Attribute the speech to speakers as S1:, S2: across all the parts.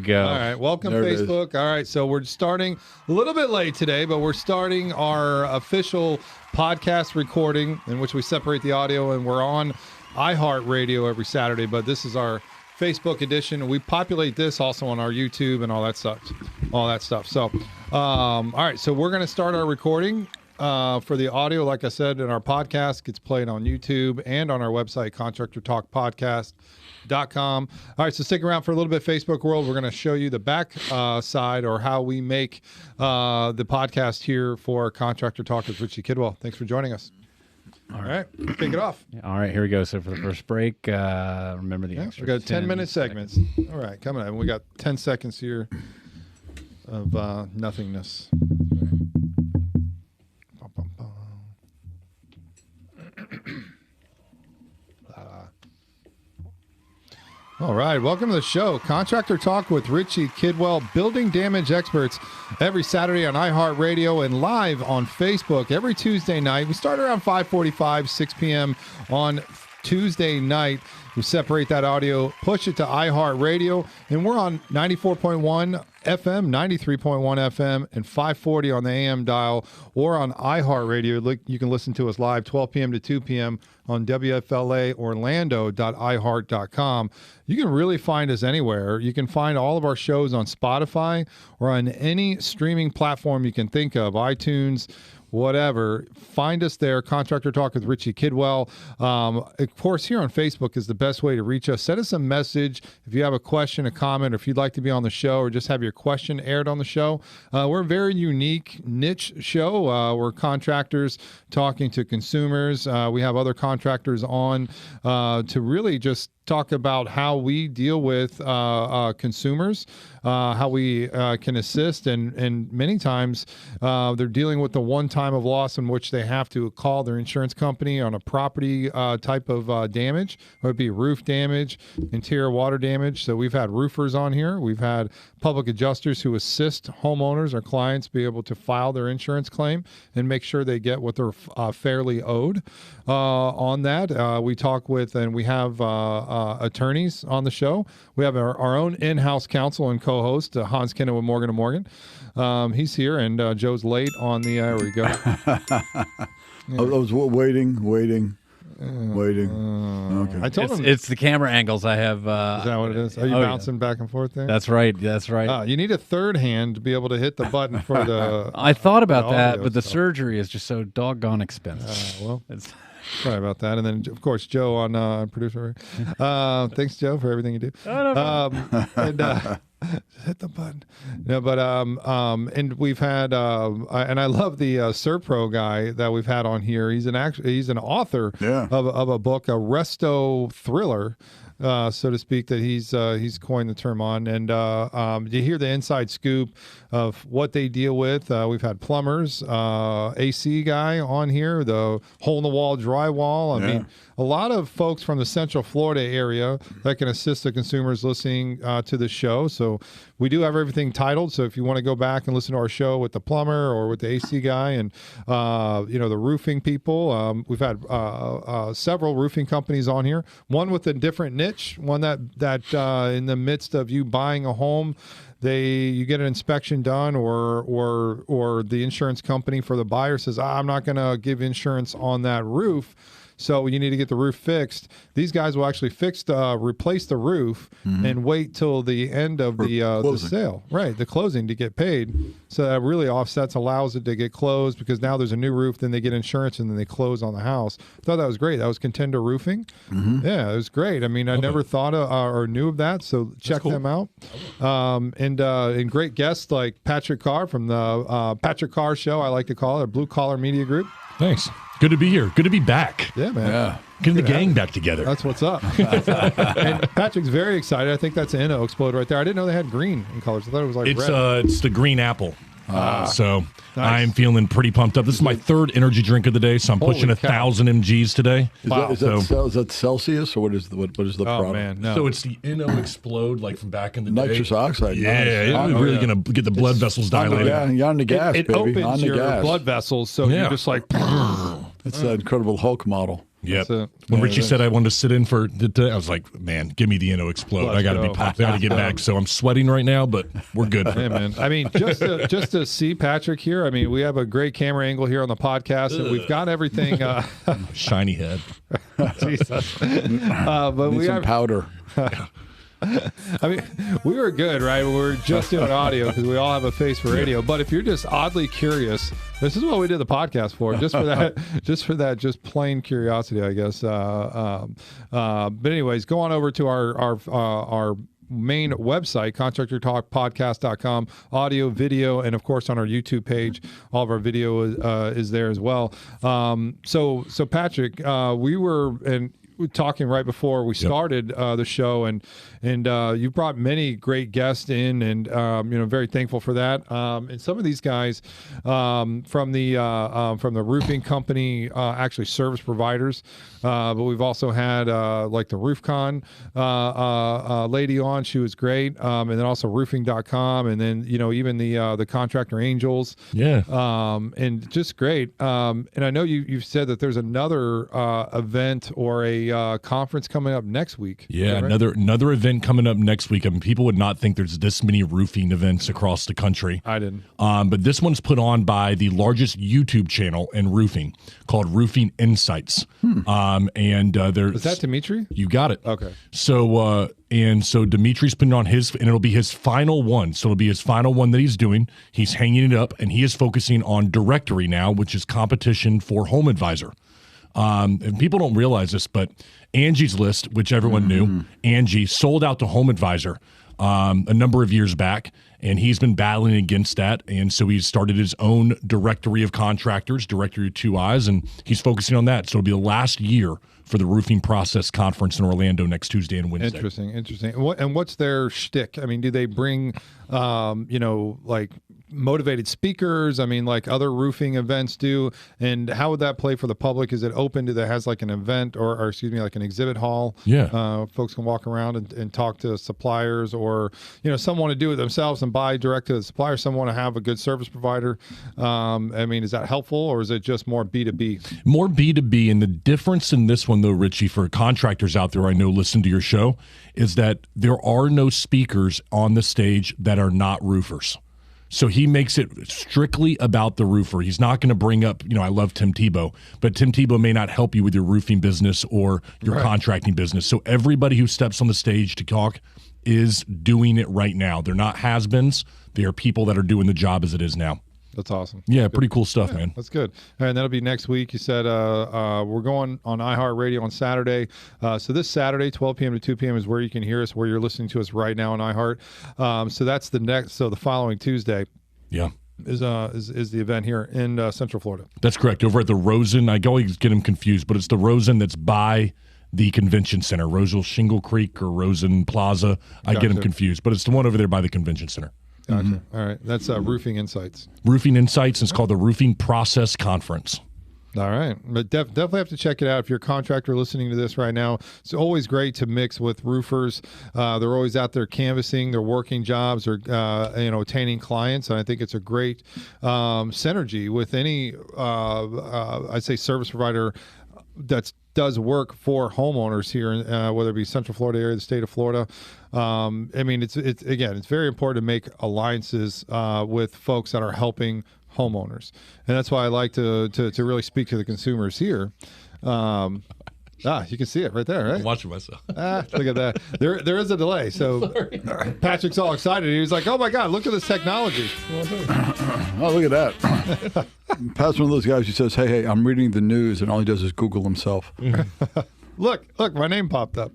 S1: Go.
S2: All right, welcome Facebook. All right, so we're starting a little bit late today, but we're starting our official podcast recording in which we separate the audio, and we're on iHeartRadio every Saturday, but this is our Facebook edition. We populate this also on our YouTube and all that stuff. So, all right, so we're going to start our recording for the audio. Like I said, in our podcast gets played on YouTube and on our website, Contractor Talk Podcast.com. All right, so stick around for a little bit, Facebook world. We're going to show you the back side, or how we make the podcast here for Contractor Talk with Richie Kidwell. Thanks for joining us. All right, kick it off.
S1: All right, here we go. So for the first break, remember the extra.
S2: We got 10-minute segments. All right, coming up. We got 10 seconds here of nothingness. All right, welcome to the show. Contractor Talk with Richie Kidwell, building damage experts, every Saturday on iHeartRadio and live on Facebook every Tuesday night. We start around 5:45, 6 p.m. on Tuesday night. We separate that audio, push it to iHeartRadio, and we're on 94.1 FM, 93.1 FM, and 540 on the AM dial, or on iHeartRadio. You can listen to us live 12 p.m. to 2 p.m. on WFLAorlando.iHeart.com. You can really find us anywhere. You can find all of our shows on Spotify or on any streaming platform you can think of, iTunes, whatever. Find us there. Contractor Talk with Richie Kidwell. Of course, here on Facebook is the best way to reach us. Send us a message if you have a question, a comment, or if you'd like to be on the show or just have your question aired on the show. We're a very unique niche show. We're contractors talking to consumers. We have other contractors on to really just talk about how we deal with consumers, how we can assist, and many times they're dealing with the one time of loss in which they have to call their insurance company on a property type of damage, whether it be roof damage, interior water damage. So we've had roofers on here. We've had public adjusters who assist homeowners or clients be able to file their insurance claim and make sure they get what they're fairly owed on that. We talk with, and we have attorneys on the show. We have our own in-house counsel and co-host, Hans Kennon with Morgan & Morgan. He's here, and Joe's late on the, there we go.
S3: I was waiting. Okay.
S2: I told him
S1: it's the camera angles. I have.
S2: Is that what it is? Are you bouncing back and forth there?
S1: That's right.
S2: You need a third hand to be able to hit the button for the.
S1: I thought about that, but the surgery is just so doggone expensive.
S2: Well, sorry about that. And then, of course, Joe on producer. Thanks, Joe, for everything you do. Hit the button. No, but and we've had and I love the Serpro guy that we've had on here. He's an author of a book, a resto thriller, so to speak, that he's coined the term on. And you hear the inside scoop of what they deal with. We've had plumbers, AC guy on here, the hole-in-the-wall drywall. I mean, a lot of folks from the Central Florida area that can assist the consumers listening to the show. So we do have everything titled. So if you want to go back and listen to our show with the plumber or with the AC guy and, the roofing people, we've had several roofing companies on here, one with a different niche, one that in the midst of you buying a home, you get an inspection done, or the insurance company for the buyer says, I'm not going to give insurance on that roof, so you need to get the roof fixed. These guys will actually replace the roof and wait till the end of the sale, right, the closing, to get paid. So that really allows it to get closed, because now there's a new roof, then they get insurance, and then they close on the house. I thought that was great. That was Contender Roofing. Yeah, it was great. I mean, I never thought or knew of that, so check them out. And great guests like Patrick Carr from the Patrick Carr Show, I like to call it, a Blue Collar Media Group.
S4: Thanks. Good to be here. Good to be back.
S2: Yeah, man.
S3: Yeah.
S4: Getting the gang back together.
S2: That's what's up. And Patrick's very excited. I think that's an Inno Explode right there. I didn't know they had green in colors. I thought it was like red.
S4: It's the green apple. So nice. I'm feeling pretty pumped up. This is my third energy drink of the day, so I'm pushing 1,000 mgs today.
S3: Is that Celsius, or what is the product?
S2: Oh, man, no.
S4: So it's the Inno Explode, like from back in the day.
S3: Nitrous oxide.
S4: Yeah, it's really going to get the blood vessels dilated.
S3: You're on the gas,
S2: it
S3: baby.
S2: opens
S3: on the
S2: your
S3: gas.
S2: blood vessels, so you're just like...
S3: It's that Incredible Hulk model.
S4: Yep. When Richie said I wanted to sit in for I was like, man, give me the Explode. I got to be pumped. I got to get back. So I'm sweating right now, but we're good.
S2: Hey, man. I mean, just to see Patrick here, I mean, we have a great camera angle here on the podcast, and we've got everything.
S4: Shiny head.
S2: Jesus. But
S3: we have powder.
S2: I mean, we were good, right? We're just doing audio because we all have a face for radio. But if you're just oddly curious, this is what we did the podcast for. Just for that, just plain curiosity, I guess. But anyways, go on over to our main website, contractortalkpodcast.com, audio, video, and of course on our YouTube page, all of our video is there as well. So Patrick, we were talking right before we started the show, and you brought many great guests in, and very thankful for that. And some of these guys from the roofing company, actually service providers, but we've also had like the RoofCon lady on. She was great, and then also roofing.com, and then even the Contractor Angels, and just great. And I know you've said that there's another event or a conference coming up next week.
S4: Yeah, right? another event coming up next week. I mean, people would not think there's this many roofing events across the country.
S2: I didn't.
S4: But this one's put on by the largest YouTube channel in roofing called Roofing Insights. And there's
S2: is that Dimitri?
S4: You got it.
S2: Okay.
S4: So Dimitri's putting on his, and it'll be his final one. So it'll be his final one that he's doing. He's hanging it up, and he is focusing on directory now, which is competition for Home Advisor. And people don't realize this, but Angie's List, which everyone knew, Angie sold out to Home Advisor a number of years back, and he's been battling against that. And so he's started his own directory of contractors, directory of two eyes, and he's focusing on that. So it'll be the last year for the Roofing Process Conference in Orlando next Tuesday and Wednesday.
S2: Interesting. And what's their shtick? I mean, do they bring, like motivated speakers? I mean, like other roofing events do. And how would that play for the public? Is it open? Do that has like an event or excuse me, like an exhibit hall?
S4: Yeah.
S2: Folks can walk around and talk to suppliers, or, some want to do it themselves and buy direct to the supplier. Some want to have a good service provider. I mean, is that helpful, or is it just more B2B?
S4: More B2B. And the difference in this one, though, Richie, for contractors out there I know listen to your show, is that there are no speakers on the stage that are not roofers. So he makes it strictly about the roofer. He's not going to bring up, I love Tim Tebow, but Tim Tebow may not help you with your roofing business or your contracting business. So everybody who steps on the stage to talk is doing it right now. They're not has-beens. They are people that are doing the job as it is now.
S2: That's awesome.
S4: Yeah, pretty cool stuff, man.
S2: That's good. And that'll be next week. You said we're going on iHeartRadio on Saturday. So this Saturday, 12 p.m. to 2 p.m. is where you can hear us, where you're listening to us right now on iHeart. So that's the following Tuesday.
S4: Yeah.
S2: Is the event here in Central Florida.
S4: That's correct. Over at the Rosen. I always get them confused, but it's the Rosen that's by the convention center. Rosal Shingle Creek or Rosen Plaza. I get them confused, but it's the one over there by the convention center.
S2: Gotcha. All right. That's Roofing Insights.
S4: Roofing Insights. It's called the Roofing Process Conference.
S2: All right. But definitely have to check it out. If you're a contractor listening to this right now, it's always great to mix with roofers. They're always out there canvassing, they're working jobs, or attaining clients. And I think it's a great synergy with any, I'd say, service provider that does work for homeowners here, whether it be Central Florida area, the state of Florida. I mean, it's very important to make alliances with folks that are helping homeowners, and that's why I like to really speak to the consumers here. You can see it right there, right?
S4: I'm watching myself.
S2: Look at that. There is a delay. So Patrick's all excited. He was like, "Oh my God, look at this technology!"
S3: Oh, look at that. Pat's one of those guys who says, "Hey, I'm reading the news," and all he does is Google himself.
S2: Look, my name popped up.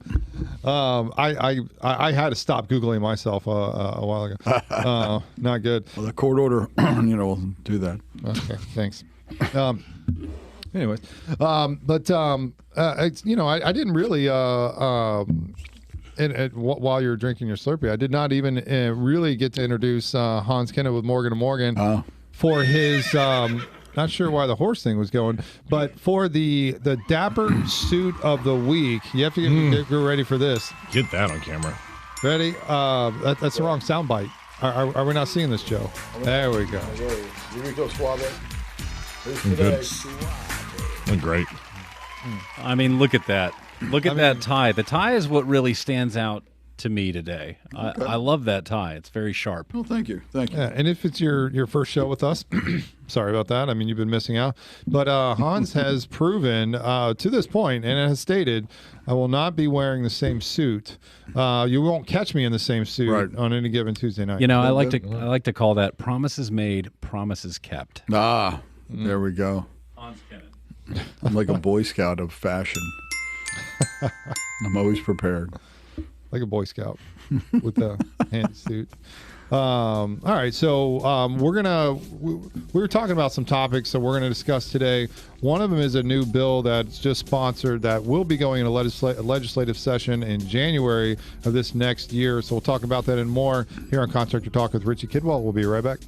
S2: I had to stop Googling myself a while ago. Not good.
S3: Well, the court order, will do that.
S2: Okay, thanks. Anyways, I didn't really, while you're drinking your Slurpee, I did not even really get to introduce Hans Kennon with Morgan & Morgan for his, not sure why the horse thing was going, but for the Dapper Suit of the Week. You have to get ready for this.
S4: Get that on camera.
S2: Ready? That's the wrong soundbite. Are we not seeing this, Joe? There we go.
S4: Good. Great.
S1: I mean, look at that. Look at that tie. The tie is what really stands out to me today. Okay. I love that tie. It's very sharp.
S3: Well, thank you. Thank you.
S2: Yeah, and if it's your first show with us, sorry about that. I mean, you've been missing out. But Hans has proven to this point, and has stated, I will not be wearing the same suit. You won't catch me in the same suit on any given Tuesday night.
S1: You know, I like to call that promises made, promises kept.
S3: There we go.
S1: Hans Kennon.
S3: I'm like a Boy Scout of fashion. I'm always prepared.
S2: Like a Boy Scout with a hand suit. All right, so we were talking about some topics that we're going to discuss today. One of them is a new bill that's just sponsored that will be going into legislative session in January of this next year. So we'll talk about that and more here on Contractor Talk with Richie Kidwell. We'll be right back.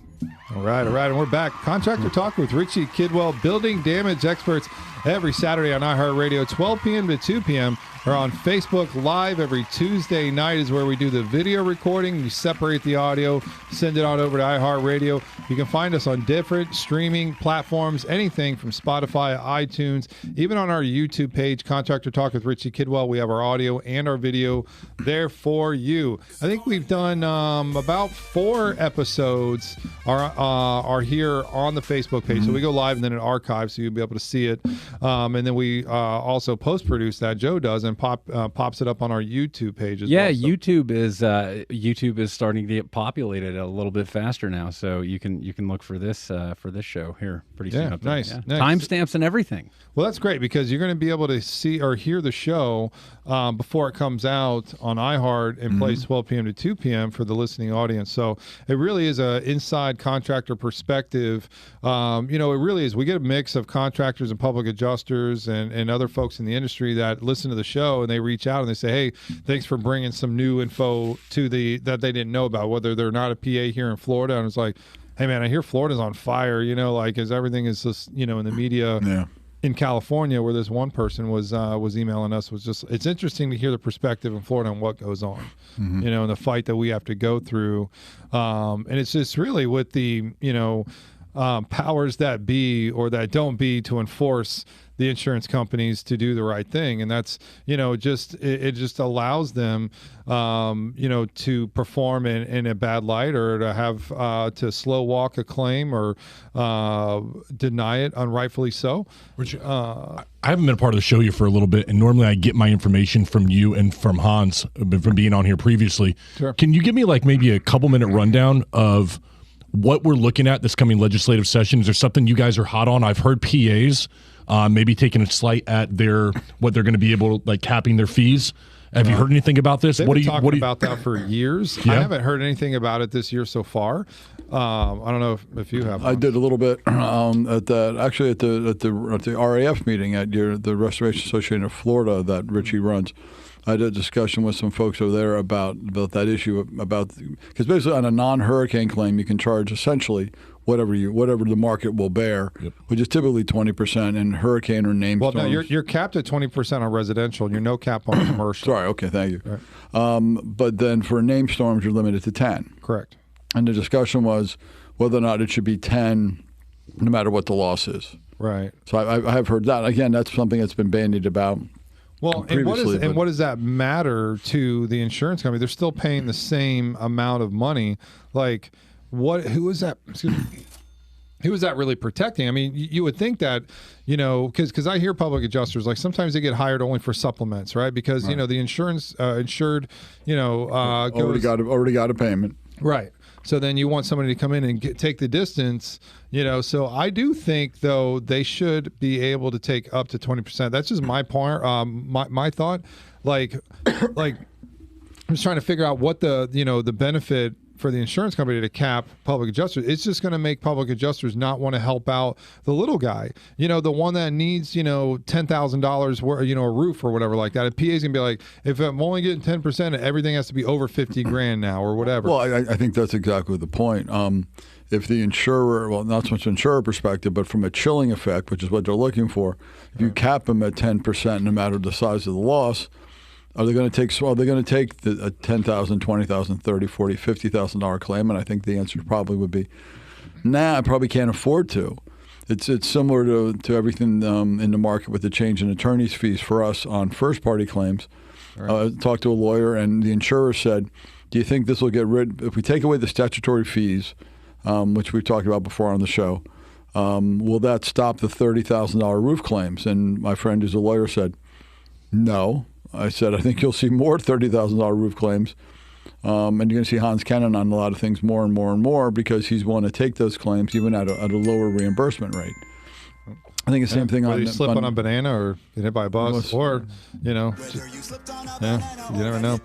S2: All right, and we're back. Contractor Talk with Richie Kidwell, building damage experts, every Saturday on iHeartRadio, 12 p.m. to 2 p.m. or on Facebook Live every Tuesday night is where we do the video recording. You separate the audio, send it on over to iHeartRadio. You can find us on different streaming platforms, anything from Spotify, iTunes, even on our YouTube page, Contractor Talk with Richie Kidwell. We have our audio and our video there for you. I think we've done about 4 episodes are here on the Facebook page. So we go live and then it archives, so you'll be able to see it. And then we also post-produce that. Joe does, and pops it up on our YouTube page as well.
S1: Yeah, YouTube is starting to get populated a little bit faster now, so you can look for this show here pretty soon. Up there.
S2: Nice.
S1: Timestamps and everything.
S2: Well, that's great because you're going to be able to see or hear the show before it comes out on iHeart and plays 12 p.m. to 2 p.m. for the listening audience. So it really is an inside contractor perspective. It really is. We get a mix of contractors and public adjusters and other folks in the industry that listen to the show, and they reach out and they say, hey, thanks for bringing some new info that they didn't know about, whether they're not a PA here in Florida. And it's like, hey, man, I hear Florida's on fire, as everything is just, in the media.
S3: Yeah.
S2: In California, where this one person was emailing us, it's interesting to hear the perspective in Florida on what goes on, and the fight that we have to go through. And it's just really with the, powers that be or that don't be to enforce the insurance companies to do the right thing. And that's, it just allows them, to perform in a bad light or to have to slow walk a claim or deny it unrightfully so.
S4: Richard, I haven't been a part of the show here for a little bit, and normally I get my information from you and from Hans from being on here previously.
S2: Sure.
S4: Can you give me maybe a couple-minute rundown of what we're looking at this coming legislative session? Is there something you guys are hot on? I've heard PAs maybe taking a slight at what they're going to be able to, capping their fees. Have you heard anything about this?
S2: They've been talking about that for years.
S4: Yeah?
S2: I haven't heard anything about it this year so far. I don't know if you have.
S3: I did a little bit at the RAF meeting at the Restoration Association of Florida that Richie runs. I did a discussion with some folks over there about that issue because basically on a non-hurricane claim you can charge essentially whatever the market will bear, which is typically 20%, and hurricane or named storms.
S2: Well, no, you're capped at 20% on residential. You're no cap on commercial.
S3: Sorry, okay, thank you.
S2: Right.
S3: But then for named storms, you're limited to 10.
S2: Correct.
S3: And the discussion was whether or not it should be 10, no matter what the loss is.
S2: Right.
S3: So I have heard that. Again, that's something that's been bandied about.
S2: Well, and what does that matter to the insurance company? They're still paying the same amount of money. Who is that? Excuse me. Who is that really protecting? I mean, you would think that, because I hear public adjusters, sometimes they get hired only for supplements, right? Because, the insurance insured,
S3: already got a payment.
S2: Right. So then you want somebody to come in and take the distance, So I do think, though, they should be able to take up to 20%. That's just my point, my thought. I'm just trying to figure out what the benefit for the insurance company to cap public adjusters. It's just going to make public adjusters not want to help out the little guy, the one that needs, $10,000, a roof or whatever like that. A PA's going to be like, if I'm only getting 10%, everything has to be over $50,000 now or whatever.
S3: Well, I think that's exactly the point. If the insurer, well, not so much insurer perspective, but from a chilling effect, which is what they're looking for, if you cap them at 10%, no matter the size of the loss, are they going to take a $10,000, $20,000, $30,000, $40,000, $50,000 claim? And I think the answer probably would be, nah, I probably can't afford to. It's similar to everything in the market with the change in attorney's fees for us on first-party claims. Right. Talked to a lawyer, and the insurer said, do you think this will get rid, if we take away the statutory fees, which we've talked about before on the show, will that stop the $30,000 roof claims? And my friend who's a lawyer said, no. I said, I think you'll see more $30,000 roof claims. And you're going to see Hans Kennon on a lot of things more and more and more because he's willing to take those claims even at a lower reimbursement rate. I think the same thing
S2: on you slip on a banana or get hit by a bus or, you know, you never know.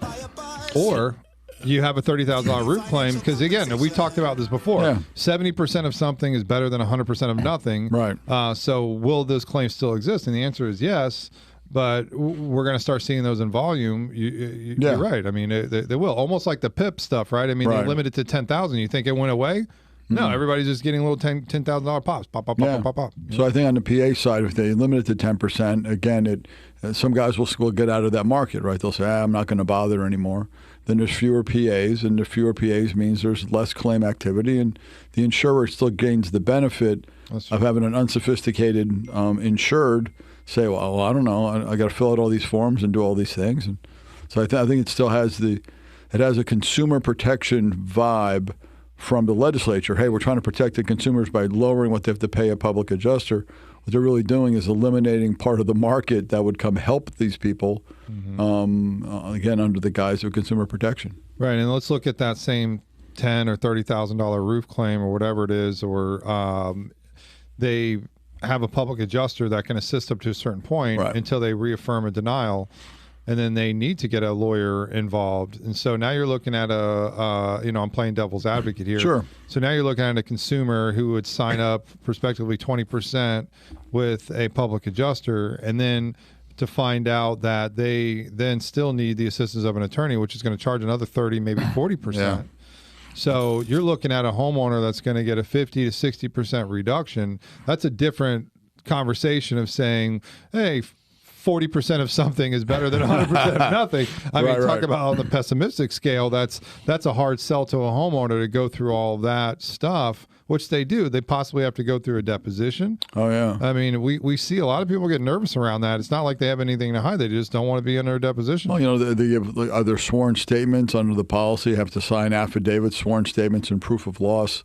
S2: Or you have a $30,000 roof claim because, again, we talked about this before. Yeah. 70% of something is better than 100% of nothing.
S3: Right.
S2: So will those claims still exist? And the answer is yes. But we're going to start seeing those in volume. You're right. I mean, they will. Almost like the PIP stuff, right? I mean, they limited to 10,000. You think it went away? No, everybody's just getting little $10,000 pops. Pop, pop, pop, pop, pop.
S3: So I think on the PA side, if they limit it to 10%, again, some guys will get out of that market, right? They'll say, I'm not going to bother anymore. Then there's fewer PAs, and the fewer PAs means there's less claim activity, and the insurer still gains the benefit of having an unsophisticated insured say, well, I don't know, I got to fill out all these forms and do all these things. And so I think it still has a consumer protection vibe from the legislature. Hey, we're trying to protect the consumers by lowering what they have to pay a public adjuster. What they're really doing is eliminating part of the market that would come help these people, again, under the guise of consumer protection.
S2: Right, and let's look at that same $10,000 or $30,000 roof claim or whatever it is, or they have a public adjuster that can assist up to a certain point until they reaffirm a denial, and then they need to get a lawyer involved. And so now you're looking at I'm playing devil's advocate here.
S3: Sure.
S2: So now you're looking at a consumer who would sign up prospectively 20% with a public adjuster, and then to find out that they then still need the assistance of an attorney, which is going to charge another 30, maybe 40%. Yeah. So you're looking at a homeowner that's going to get a 50 to 60% reduction. That's a different conversation of saying, hey, 40% of something is better than 100% of nothing. I mean, talk about on the pessimistic scale, that's a hard sell to a homeowner to go through all that stuff, which they do. They possibly have to go through a deposition.
S3: Oh, yeah.
S2: I mean, we see a lot of people get nervous around that. It's not like they have anything to hide. They just don't want to be under a deposition.
S3: Well, they give other sworn statements under the policy, have to sign affidavits, sworn statements, and proof of loss.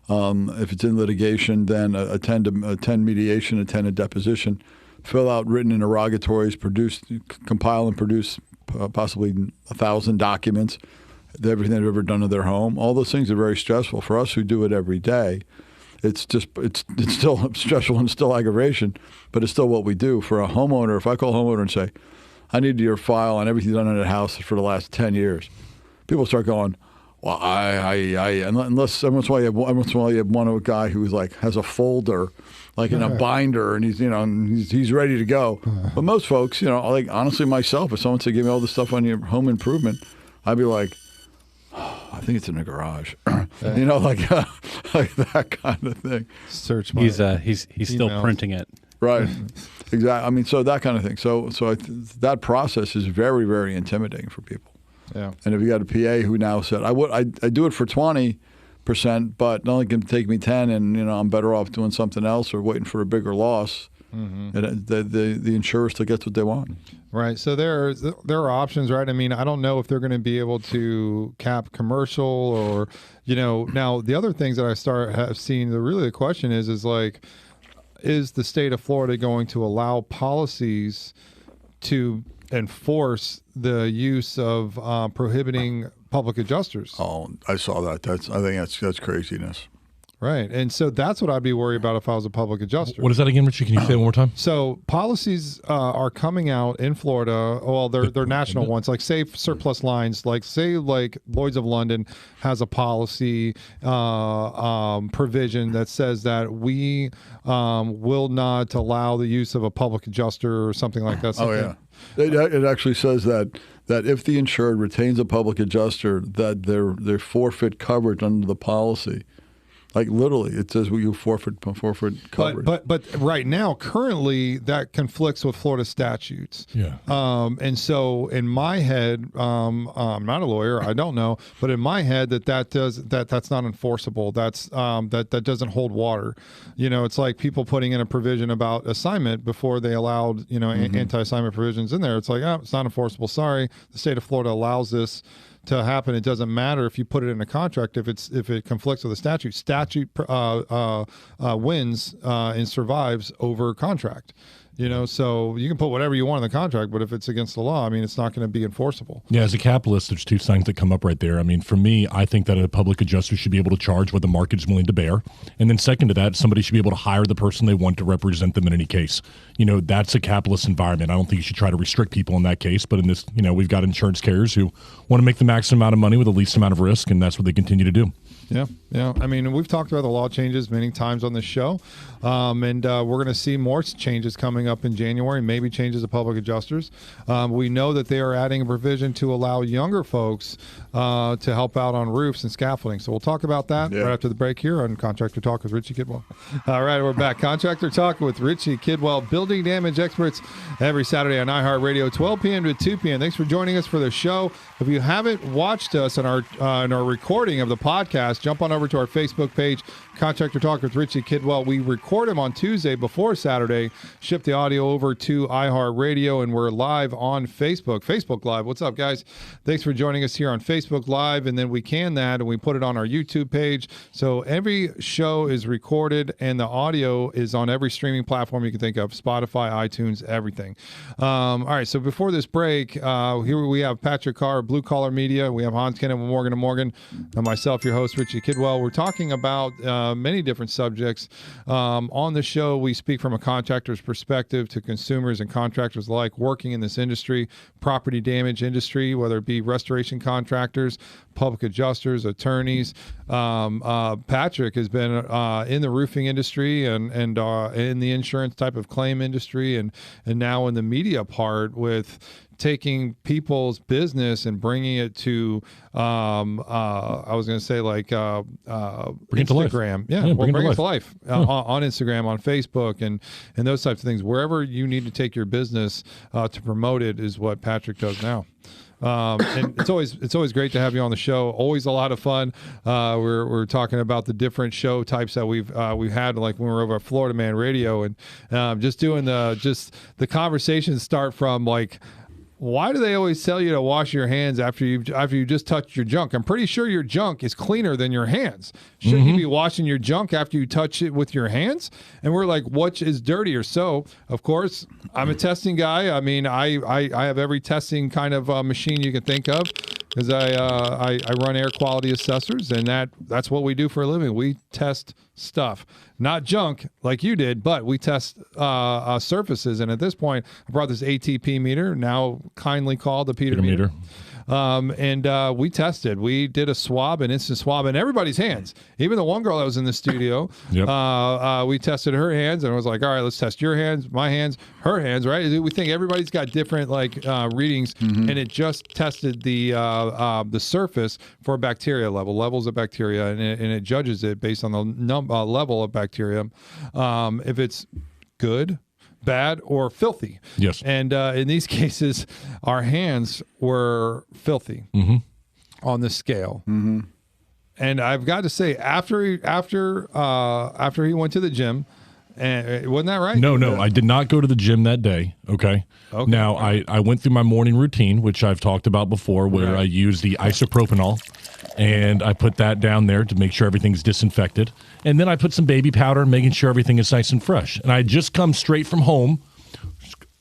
S3: If it's in litigation, then attend mediation, attend a deposition. Fill out written interrogatories, compile and produce possibly 1,000 documents, everything they've ever done in their home. All those things are very stressful. For us who do it every day, it's still stressful and still aggravation, but it's still what we do. For a homeowner, if I call a homeowner and say, I need your file on everything done in the house for the last 10 years, people start going, well, unless every once in a while you have one guy who's like has a folder like in a binder, and he's ready to go. But most folks, like honestly myself, if someone said give me all the stuff on your home improvement, I'd be like, I think it's in the garage, like that kind of thing.
S1: Search. He's still printing it.
S3: Right. Exactly. I mean, so that kind of thing. So that process is very, very intimidating for people.
S2: Yeah.
S3: And if you got a PA who now said, I do it for 20%, but it only can take me 10, and I'm better off doing something else or waiting for a bigger loss. The insurer still gets what they want.
S2: Right. So there are options, right? I mean, I don't know if they're going to be able to cap commercial or, now the other things that I have seen, the question is like, is the state of Florida going to allow policies to enforce the use of prohibiting public adjusters?
S3: Oh, I saw that. I think that's craziness.
S2: Right. And so that's what I'd be worried about if I was a public adjuster.
S4: What is that again, Richie? Can you say it one more time?
S2: So policies are coming out in Florida. Well, they're national ones. Like say surplus lines, like Lloyd's of London has a policy provision that says that we will not allow the use of a public adjuster or something like that.
S3: Oh, yeah. It actually says that if the insured retains a public adjuster, that they forfeit coverage under the policy. Like literally, it says you forfeit coverage.
S2: But right now, currently, that conflicts with Florida statutes.
S4: Yeah.
S2: And so in my head, I'm not a lawyer, I don't know, but in my head that's not enforceable. That doesn't hold water. It's like people putting in a provision about assignment before they allowed anti-assignment provisions in there. It's like, it's not enforceable. Sorry, the state of Florida allows this to happen. It doesn't matter if you put it in a contract if it conflicts with the statute. Statute wins and survives over contract. So you can put whatever you want in the contract, but if it's against the law, it's not going to be enforceable.
S4: Yeah, as a capitalist, there's two things that come up right there. For me, I think that a public adjuster should be able to charge what the market is willing to bear. And then second to that, somebody should be able to hire the person they want to represent them in any case. That's a capitalist environment. I don't think you should try to restrict people in that case. But in this, we've got insurance carriers who want to make the maximum amount of money with the least amount of risk, and that's what they continue to do.
S2: Yeah. We've talked about the law changes many times on this show, and we're going to see more changes coming up in January, maybe changes of public adjusters. We know that they are adding a provision to allow younger folks to help out on roofs and scaffolding. So we'll talk about that right after the break here on Contractor Talk with Richie Kidwell. All right, we're back. Contractor Talk with Richie Kidwell, building damage experts, every Saturday on iHeartRadio, 12 p.m. to 2 p.m. Thanks for joining us for the show. If you haven't watched us in our recording of the podcast, jump on over to our Facebook page, Contractor Talk with Richie Kidwell. We record them on Tuesday before Saturday, ship the audio over to iHeartRadio, and we're live on Facebook. Facebook Live. What's up, guys? Thanks for joining us here on Facebook Live, and then we can that, and we put it on our YouTube page. So every show is recorded, and the audio is on every streaming platform you can think of, Spotify, iTunes, everything. All right, so before this break, here we have Patrick Carr, Blue Collar Media. We have Hans Kennon with Morgan & Morgan, and myself, your host, Richie Kidwell. We're talking about many different subjects. On the show, we speak from a contractor's perspective to consumers and contractors alike working in this industry, property damage industry, whether it be restoration contractors, public adjusters, attorneys. Patrick has been in the roofing industry and in the insurance type of claim industry and now in the media part with taking people's business and bringing it to, I was going to say like Instagram. Yeah, bring it to life on Instagram, on Facebook, and those types of things. Wherever you need to take your business to promote it is what Patrick does now. And it's always great to have you on the show. Always a lot of fun. We're talking about the different show types that we've had, like when we were over at Florida Man Radio, and just doing the conversations start from like, why do they always tell you to wash your hands after you just touched your junk? I'm pretty sure your junk is cleaner than your hands. Shouldn't you be washing your junk after you touch it with your hands? And we're like, what is dirtier? So, of course, I'm a testing guy. I have every testing kind of machine you can think of because I run air quality assessors, and that's what we do for a living. We test stuff, not junk like you did, but we test surfaces. And at this point, I brought this ATP meter, now kindly called the Peter meter. And we tested. We did a swab, an instant swab, in everybody's hands. Even the one girl that was in the studio, we tested her hands, and I was like, all right, let's test your hands, my hands, her hands, right? We think everybody's got different readings, and it just tested the surface for bacteria levels of bacteria, and it judges it based on the level of bacteria. If it's good, bad, or filthy.
S4: Yes.
S2: And in these cases, our hands were filthy on the scale. And I've got to say, after he went to the gym, and wasn't that right?
S4: No, I did not go to the gym that day. Okay. Now, I went through my morning routine, which I've talked about before, where I use the isopropanol, and I put that down there to make sure everything's disinfected. And then I put some baby powder, making sure everything is nice and fresh. And I just come straight from home,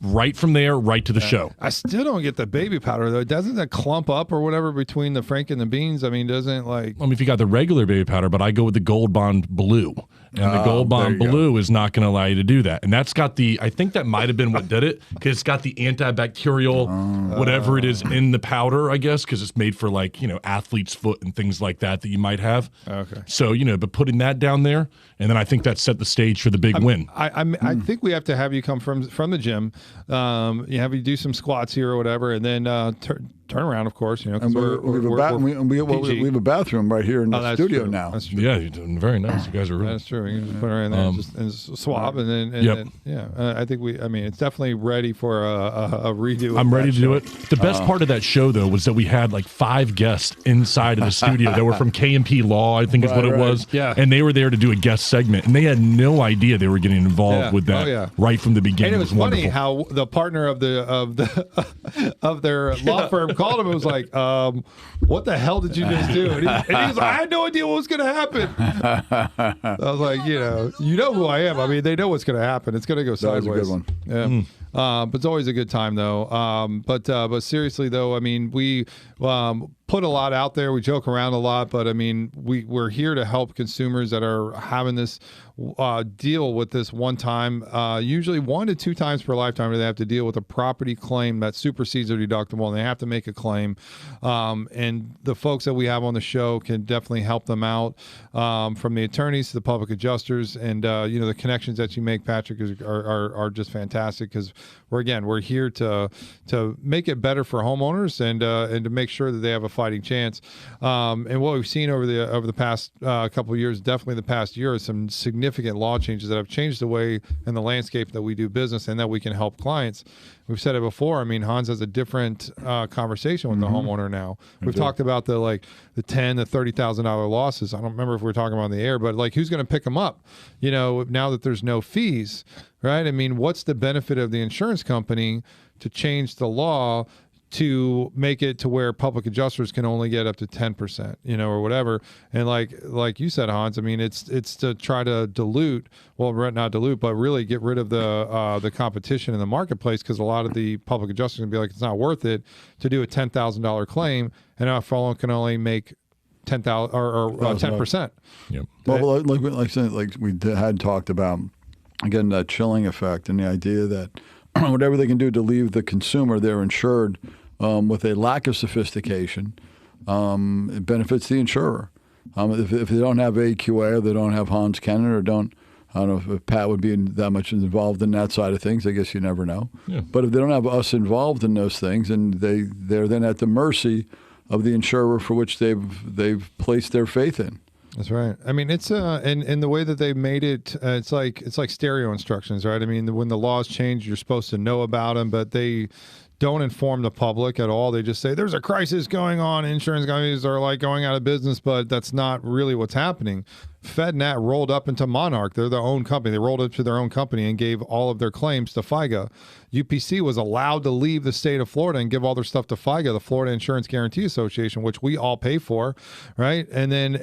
S4: right from there, right to the show.
S2: I still don't get the baby powder, though. Doesn't that clump up or whatever between the Frank and the beans?
S4: If you got the regular baby powder, but I go with the Gold Bond Blue. And the Gold Bond Blue is not going to allow you to do that. And that's got I think that might have been what did it, because it's got the antibacterial, whatever it is in the powder, I guess, because it's made for athlete's foot and things like that you might have.
S2: Okay.
S4: So, but putting that down there, and then I think that set the stage for the big win.
S2: I think we have to have you come from the gym, have you do some squats here or whatever, and then turnaround, of course. You know,
S3: and we have a bathroom right here in the studio
S2: true.
S3: now.
S2: That's true.
S4: Yeah, you're doing very nice. You guys are really.
S2: That's true. You can just put her in there and swab, and then I think it's definitely ready for a redo.
S4: I'm ready to do it. The best part of that show, though, was that we had like 5 guests inside of the studio that were from K&P Law, I think is what it was.
S2: Yeah.
S4: And they were there to do a guest segment, and they had no idea they were getting involved with that right from the beginning.
S2: And it was funny how the partner of their law firm called him and was like, what the hell did you just do? And he was like, I had no idea what was going to happen. I was like, you know who I am. I mean, they know what's going to happen. It's going to go sideways.
S3: That was a good
S2: Yeah.
S3: one.
S2: But it's always a good time, though. But seriously, though, I mean, we put a lot out there. We joke around a lot, but I mean, we're here to help consumers that are having this deal with this one time, usually 1 to 2 times per lifetime, where they have to deal with a property claim that supersedes their deductible, and they have to make a claim. And the folks that we have on the show can definitely help them out, from the attorneys to the public adjusters, and the connections that you make, Patrick, are just fantastic, because we're here to make it better for homeowners and to make sure that they have a fighting chance. And what we've seen over the past couple of years, definitely the past year, is some significant law changes that have changed the way and the landscape that we do business and that we can help clients. We've said it before. I mean, Hans has a different conversation with the homeowner now. We've talked about the $10,000 to $30,000 losses. I don't remember if we were talking about on the air, but who's going to pick them up? Now that there's no fees, right? I mean, what's the benefit of the insurance company to change the law to make it to where public adjusters can only get up to 10%, or whatever? And like you said, Hans, I mean, it's to try to not dilute, but really get rid of the competition in the marketplace, because a lot of the public adjusters can be like, it's not worth it to do a $10,000 claim, and our fellow can only make 10,000 or 10%.
S4: Yep.
S3: Well, like we had talked about, again, that chilling effect and the idea that whatever they can do to leave the consumer, they're insured with a lack of sophistication, it benefits the insurer. If they don't have AQA, or they don't have Hans Kennon, or I don't know if Pat would be that much involved in that side of things. I guess you never know. Yeah. But if they don't have us involved in those things, and they're then at the mercy of the insurer for which they've placed their faith in.
S2: That's right. I mean, it's and the way that they made it, it's like stereo instructions, right? I mean, when the laws change, you're supposed to know about them, but they don't inform the public at all. They just say there's a crisis going on. Insurance companies are going out of business, but that's not really what's happening. FedNat rolled up into Monarch. They're their own company. They rolled up to their own company and gave all of their claims to FIGA. UPC was allowed to leave the state of Florida and give all their stuff to FIGA, the Florida Insurance Guarantee Association, which we all pay for, right? And then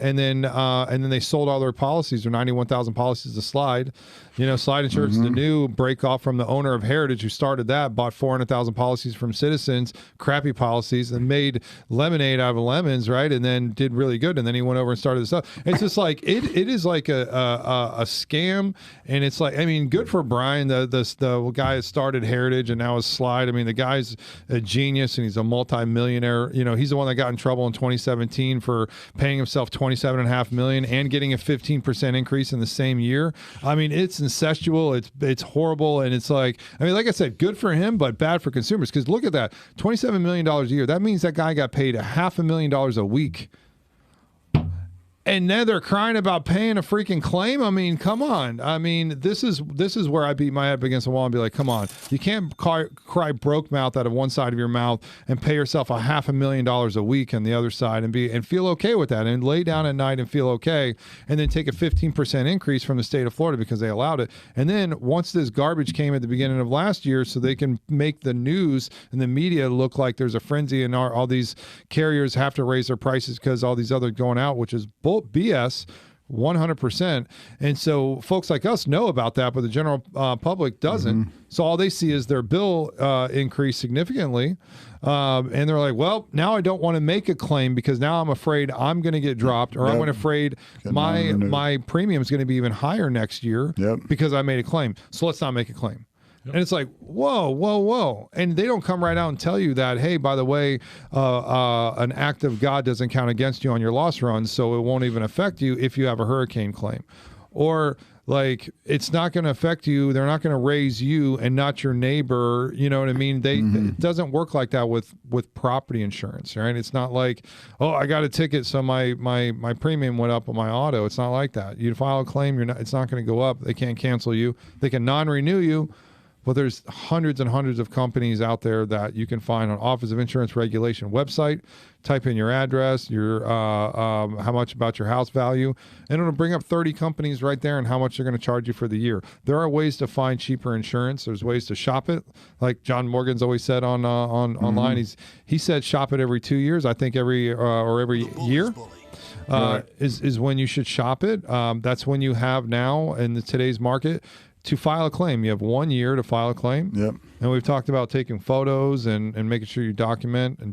S2: they sold all their policies, their 91,000 policies to Slide. Slide Insurance, the new break off from the owner of Heritage, who started that, bought 400,000 policies from Citizens, crappy policies, and made lemonade out of lemons, right? And then did really good. And then he went over and started this up. It's just like it is like a scam, and it's like, I mean, good for Brian, the guy that started Heritage and now is Slide. I mean, the guy's a genius, and he's a multi-millionaire. He's the one that got in trouble in 2017 for paying himself $27.5 million and getting a 15% increase in the same year. I mean, it's incestual, it's horrible, and it's like, I mean, like I said, good for him, but bad for consumers, because look at that, $27 million a year. That means that guy got paid $500,000 a week. And now they're crying about paying a freaking claim. I mean, come on. I mean, this is where I beat my head against the wall and be like, come on. You can't cry broke mouth out of one side of your mouth and pay yourself $500,000 a week on the other side and feel okay with that, and lay down at night and feel okay, and then take a 15% increase from the state of Florida because they allowed it. And then once this garbage came at the beginning of last year, so they can make the news and the media look like there's a frenzy and all these carriers have to raise their prices because all these other going out, which is BS 100%. And so folks like us know about that, but the general public doesn't. So all they see is their bill increase significantly. And they're like, well, now I don't want to make a claim because now I'm afraid I'm going to get dropped, or I'm afraid my premium is going to be even higher next year because I made a claim. So let's not make a claim. And it's like, whoa. And they don't come right out and tell you that, hey, by the way, an act of God doesn't count against you on your loss runs, so it won't even affect you if you have a hurricane claim. Or like it's not going to affect you. They're not going to raise you and not your neighbor. You know what I mean? It doesn't work like that with property insurance, right? It's not like, oh, I got a ticket, so my premium went up on my auto. It's not like that. You file a claim, it's not going to go up. They can't cancel you. They can non-renew you. Well, there's hundreds and hundreds of companies out there that you can find on Office of Insurance Regulation website. Type in your address, your how much about your house value, and it'll bring up 30 companies right there and how much they're going to charge you for the year. There are ways to find cheaper insurance. There's ways to shop it, like John Morgan's always said on online. He said shop it every 2 years. I think every year. Is when you should shop it. That's when you have now in today's market to file a claim. You have 1 year to file a claim.
S3: Yep.
S2: And we've talked about taking photos and making sure you document. So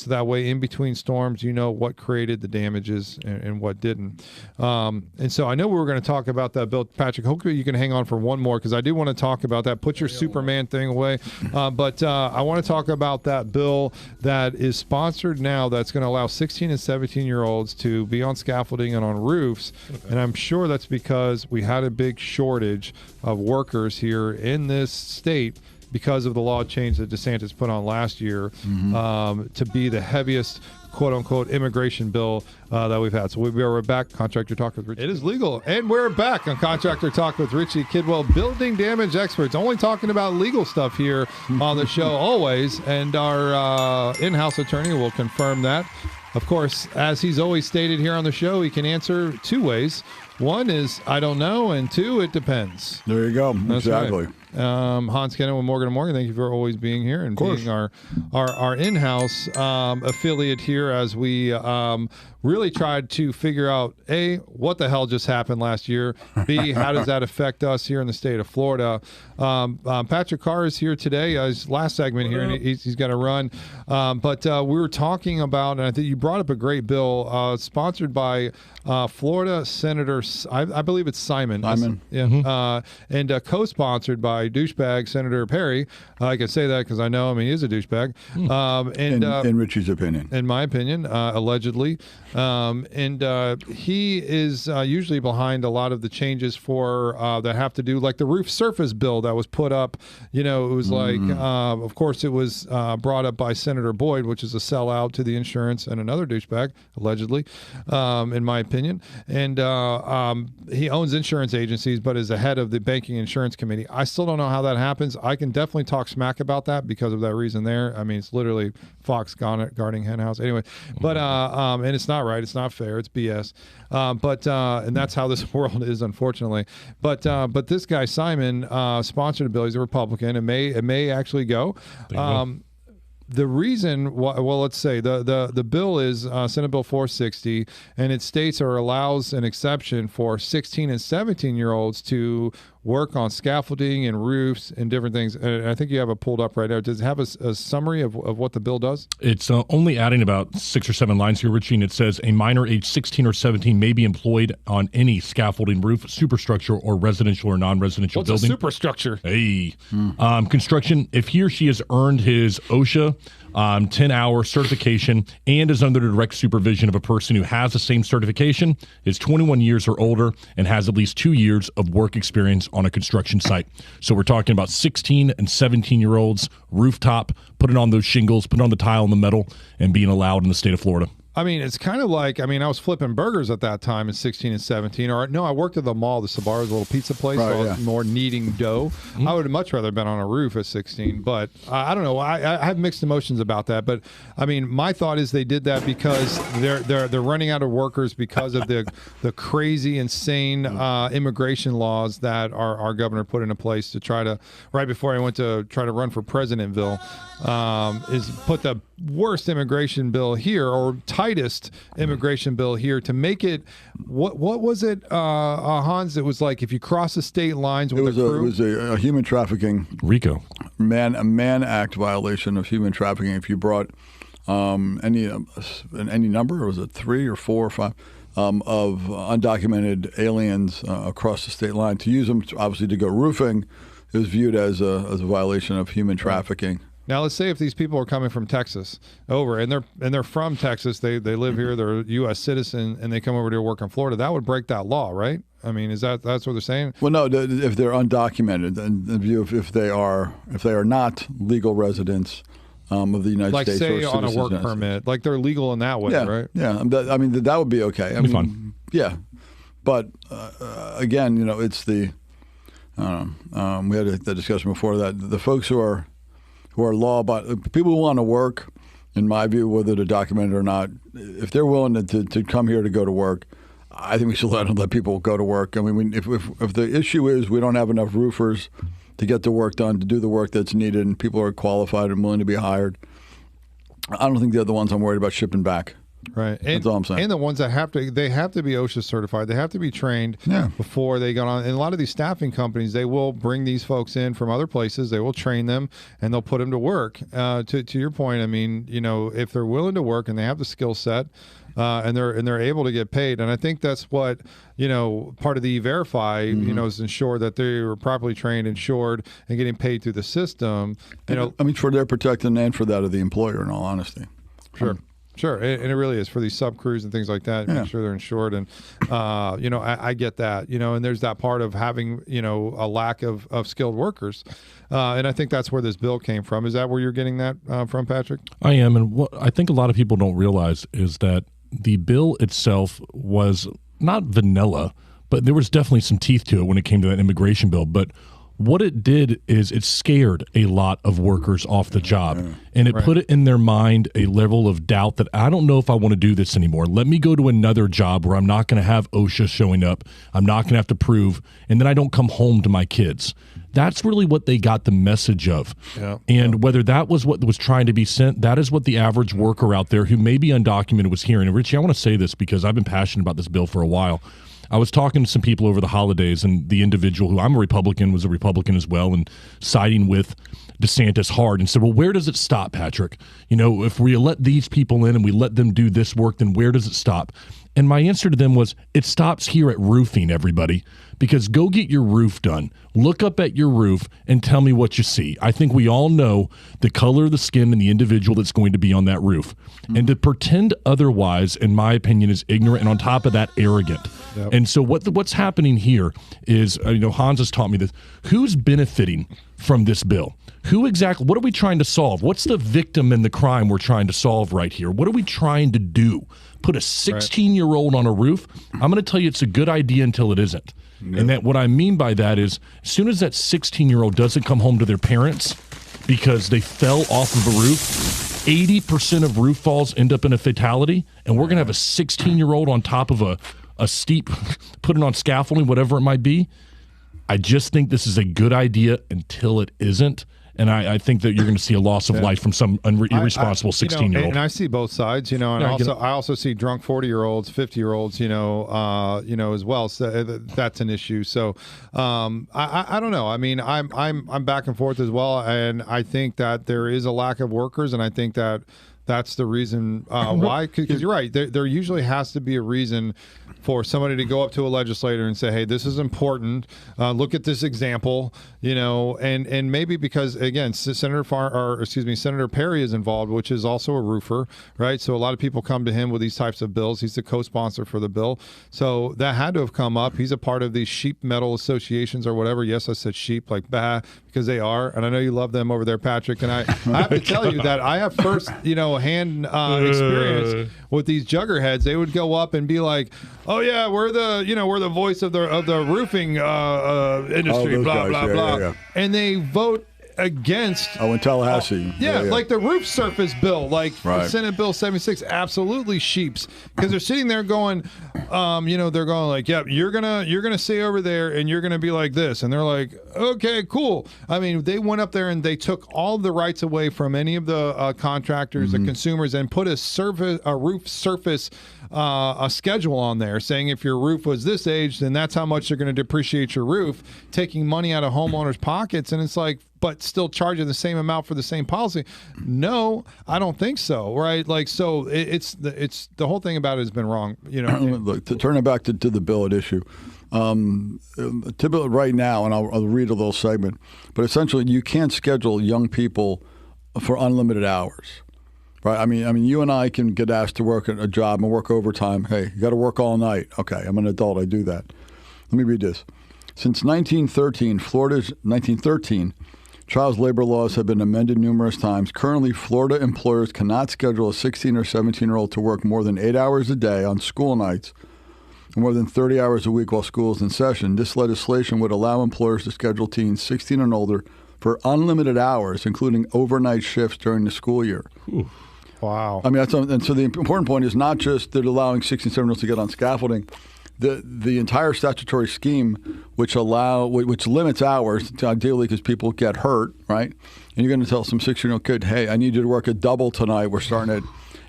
S2: that way, in between storms, you know what created the damages and what didn't. And so I know we were going to talk about that, Bill. Patrick, hopefully you can hang on for one more because I do want to talk about that. Put your Superman thing away. But I want to talk about that bill that is sponsored now that's going to allow 16 and 17-year-olds to be on scaffolding and on roofs. And I'm sure that's because we had a big shortage of workers here in this state because of the law change that DeSantis put on last year to be the heaviest quote-unquote immigration bill that we've had. So we're back. Contractor Talk with Richie. It is legal. And we're back on Contractor Talk with Richie Kidwell, building damage experts. Only talking about legal stuff here on the show always. And our in-house attorney will confirm that. Of course, as he's always stated here on the show, he can answer two ways. One is, I don't know, and two, it depends.
S3: There you go.
S2: That's
S3: exactly.
S2: Right. Hans Kennon with Morgan & Morgan, thank you for always being here and being our in-house affiliate here as we really tried to figure out, A, what the hell just happened last year, B, how does that affect us here in the state of Florida. Patrick Carr is here today, his last segment here, and he's got to run. But we were talking about, and I think you brought up a great bill, sponsored by Florida Senator, I believe it's Simon. Yeah. And co-sponsored by douchebag Senator Perry. I can say that because I know him. He is a douchebag. In
S3: Richie's opinion.
S2: In my opinion, allegedly. He is usually behind a lot of the changes for that have to do, like the roof surface bill that was put up. You know, it was like, of course, it was brought up by Senator Boyd, which is a sellout to the insurance and another douchebag, allegedly, in my opinion. And he owns insurance agencies, but is the head of the Banking Insurance Committee. I still don't know how that happens. I can definitely talk smack about that because of that reason there. I mean, it's literally Fox guarding henhouse. Anyway, but and it's not right. It's not fair. It's BS. And that's how this world is, unfortunately. But this guy Simon sponsored a bill. He's a Republican. It may actually go. The reason, well, let's say the bill is Senate Bill 460, and it states or allows an exception for 16 and 17-year-olds to work on scaffolding and roofs and different things. And I think you have it pulled up right there. Does it have a summary of what the bill does? It's
S4: only adding about 6 or 7 lines here, Richie, and it says a minor age 16 or 17 may be employed on any scaffolding, roof, superstructure, or residential or non-residential building.
S2: What's a superstructure?
S4: Hey. Construction, if he or she has earned his OSHA 10-hour certification and is under the direct supervision of a person who has the same certification, is 21 years or older, and has at least 2 years of work experience on a construction site. So we're talking about 16 and 17-year-olds, rooftop, putting on those shingles, putting on the tile and the metal, and being allowed in the state of Florida.
S2: I mean, it's kind of like, I was flipping burgers at that time at 16 and 17. Or no, I worked at the mall, the Sabar's little pizza place, so I was more kneading dough. I would have much rather been on a roof at 16. But I don't know. I have mixed emotions about that. But I mean, my thought is they did that because they're running out of workers because of the crazy, insane immigration laws that our governor put into place to try to, right before I went to try to run for Presidentville, is put the worst immigration bill here, or tightest immigration bill here, to make it what was it, Hans? It was like if you cross the state lines with a crew.
S3: It was a human trafficking
S4: RICO
S3: a Mann Act violation of human trafficking. If you brought any number, or was it 3 or 4 or 5 of undocumented aliens across the state line, to use them obviously to go roofing, it was viewed as a violation of human trafficking.
S2: Now, let's say if these people are coming from Texas over, and they're from Texas, they live here, they're a U.S. citizen, and they come over to work in Florida, that would break that law, right? I mean, that's what they're saying?
S3: Well, no, if they're undocumented, and if they are not legal residents of the United States,
S2: like say
S3: or
S2: on a work permit, like they're legal in that way, right?
S3: Yeah, I mean that would be okay. I mean,
S4: fun.
S3: Yeah, but again, it's the we had the discussion before that the folks who are people who want to work, in my view, whether they're documented or not, if they're willing to come here to go to work, I think we should let people go to work. I mean, if the issue is we don't have enough roofers to get the work done, to do the work that's needed, and people are qualified and willing to be hired, I don't think they're the ones I'm worried about shipping back.
S2: Right.
S3: That's all I'm saying.
S2: And the ones that have to be OSHA certified. They have to be trained before they go on. And a lot of these staffing companies, they will bring these folks in from other places. They will train them and they'll put them to work. To your point, I mean, if they're willing to work and they have the skill set, and they're able to get paid, and I think that's what part of the E-Verify is ensure that they were properly trained, insured, and getting paid through the system.
S3: I mean, for their protection and for that of the employer, in all honesty.
S2: Sure, and it really is for these sub crews and things like that. Make sure they're insured, and I get that. And there's that part of having a lack of skilled workers, and I think that's where this bill came from. Is that where you're getting that from, Patrick?
S4: I am, and what I think a lot of people don't realize is that the bill itself was not vanilla, but there was definitely some teeth to it when it came to that immigration bill. But what it did is it scared a lot of workers off the job, and it put it in their mind a level of doubt that I don't know if I want to do this anymore. Let me go to another job where I'm not going to have OSHA showing up. I'm not going to have to prove, and then I don't come home to my kids. That's really what they got the message of. Yeah. And whether that was what was trying to be sent, that is what the average worker out there who may be undocumented was hearing. And Richie, I want to say this because I've been passionate about this bill for a while. I was talking to some people over the holidays, and the individual who I'm a Republican was a Republican as well, and siding with DeSantis hard, and said, well, where does it stop, Patrick? If we let these people in and we let them do this work, then where does it stop? And my answer to them was, it stops here at roofing, everybody, because go get your roof done. Look up at your roof and tell me what you see. I think we all know the color of the skin and the individual that's going to be on that roof. And to pretend otherwise, in my opinion, is ignorant and on top of that, arrogant. Yep. And so what's happening here is, Hans has taught me this, who's benefiting from this bill? What are we trying to solve? What's the victim in the crime we're trying to solve right here? What are we trying to do? Put a 16-year-old on a roof? I'm going to tell you it's a good idea until it isn't. Yep. And that what I mean by that is as soon as that 16-year-old doesn't come home to their parents because they fell off of a roof, 80% of roof falls end up in a fatality, and we're going to have a 16-year-old on top of a steep, put it on scaffolding, whatever it might be. I just think this is a good idea until it isn't. And I think that you're going to see a loss of life from some irresponsible 16-year-old.
S2: And I see both sides, and I also see drunk 40-year-olds, 50-year-olds, as well. So that's an issue. So I don't know. I mean, I'm back and forth as well, and I think that there is a lack of workers, and I think that that's the reason why. Because you're right, there usually has to be a reason for somebody to go up to a legislator and say, hey, this is important. Look at this example, and maybe because, again, Senator Perry is involved, which is also a roofer, right? So a lot of people come to him with these types of bills. He's the co-sponsor for the bill. So that had to have come up. He's a part of these sheep metal associations or whatever. Yes, I said sheep, like because they are. And I know you love them over there, Patrick. And I have to tell you that I have first, hand experience with these juggerheads. They would go up and be like, oh yeah, we're the voice of the roofing industry, blah blah blah, yeah. And they vote against.
S3: Oh, in Tallahassee.
S2: Like the roof surface bill, like Senate Bill 76, absolutely sheeps, because they're sitting there going, they're going like, yep, you're gonna stay over there and you're gonna be like this, and they're like, okay, cool. I mean, they went up there and they took all the rights away from any of the contractors, the consumers, and put a roof surface. A schedule on there saying if your roof was this age, then that's how much they're going to depreciate your roof, taking money out of homeowners' pockets. And it's like, but still charging the same amount for the same policy. No, I don't think so. Right? Like, so it's the whole thing about it has been wrong.
S3: Look, to turn it back to the bill at issue. Typically right now, and I'll read a little segment, but essentially you can't schedule young people for unlimited hours. Right? I mean, you and I can get asked to work at a job and work overtime. Hey, you got to work all night. Okay, I'm an adult. I do that. Let me read this. Since 1913, Florida's 1913, child labor laws have been amended numerous times. Currently, Florida employers cannot schedule a 16 or 17-year-old to work more than 8 hours a day on school nights and more than 30 hours a week while school is in session. This legislation would allow employers to schedule teens 16 and older for unlimited hours, including overnight shifts during the school year.
S2: Ooh. Wow.
S3: I mean, and so the important point is not just that allowing 16, 17-year-olds to get on scaffolding. The entire statutory scheme, which limits hours, ideally because people get hurt, right? And you're going to tell some 16-year-old kid, hey, I need you to work a double tonight. We're starting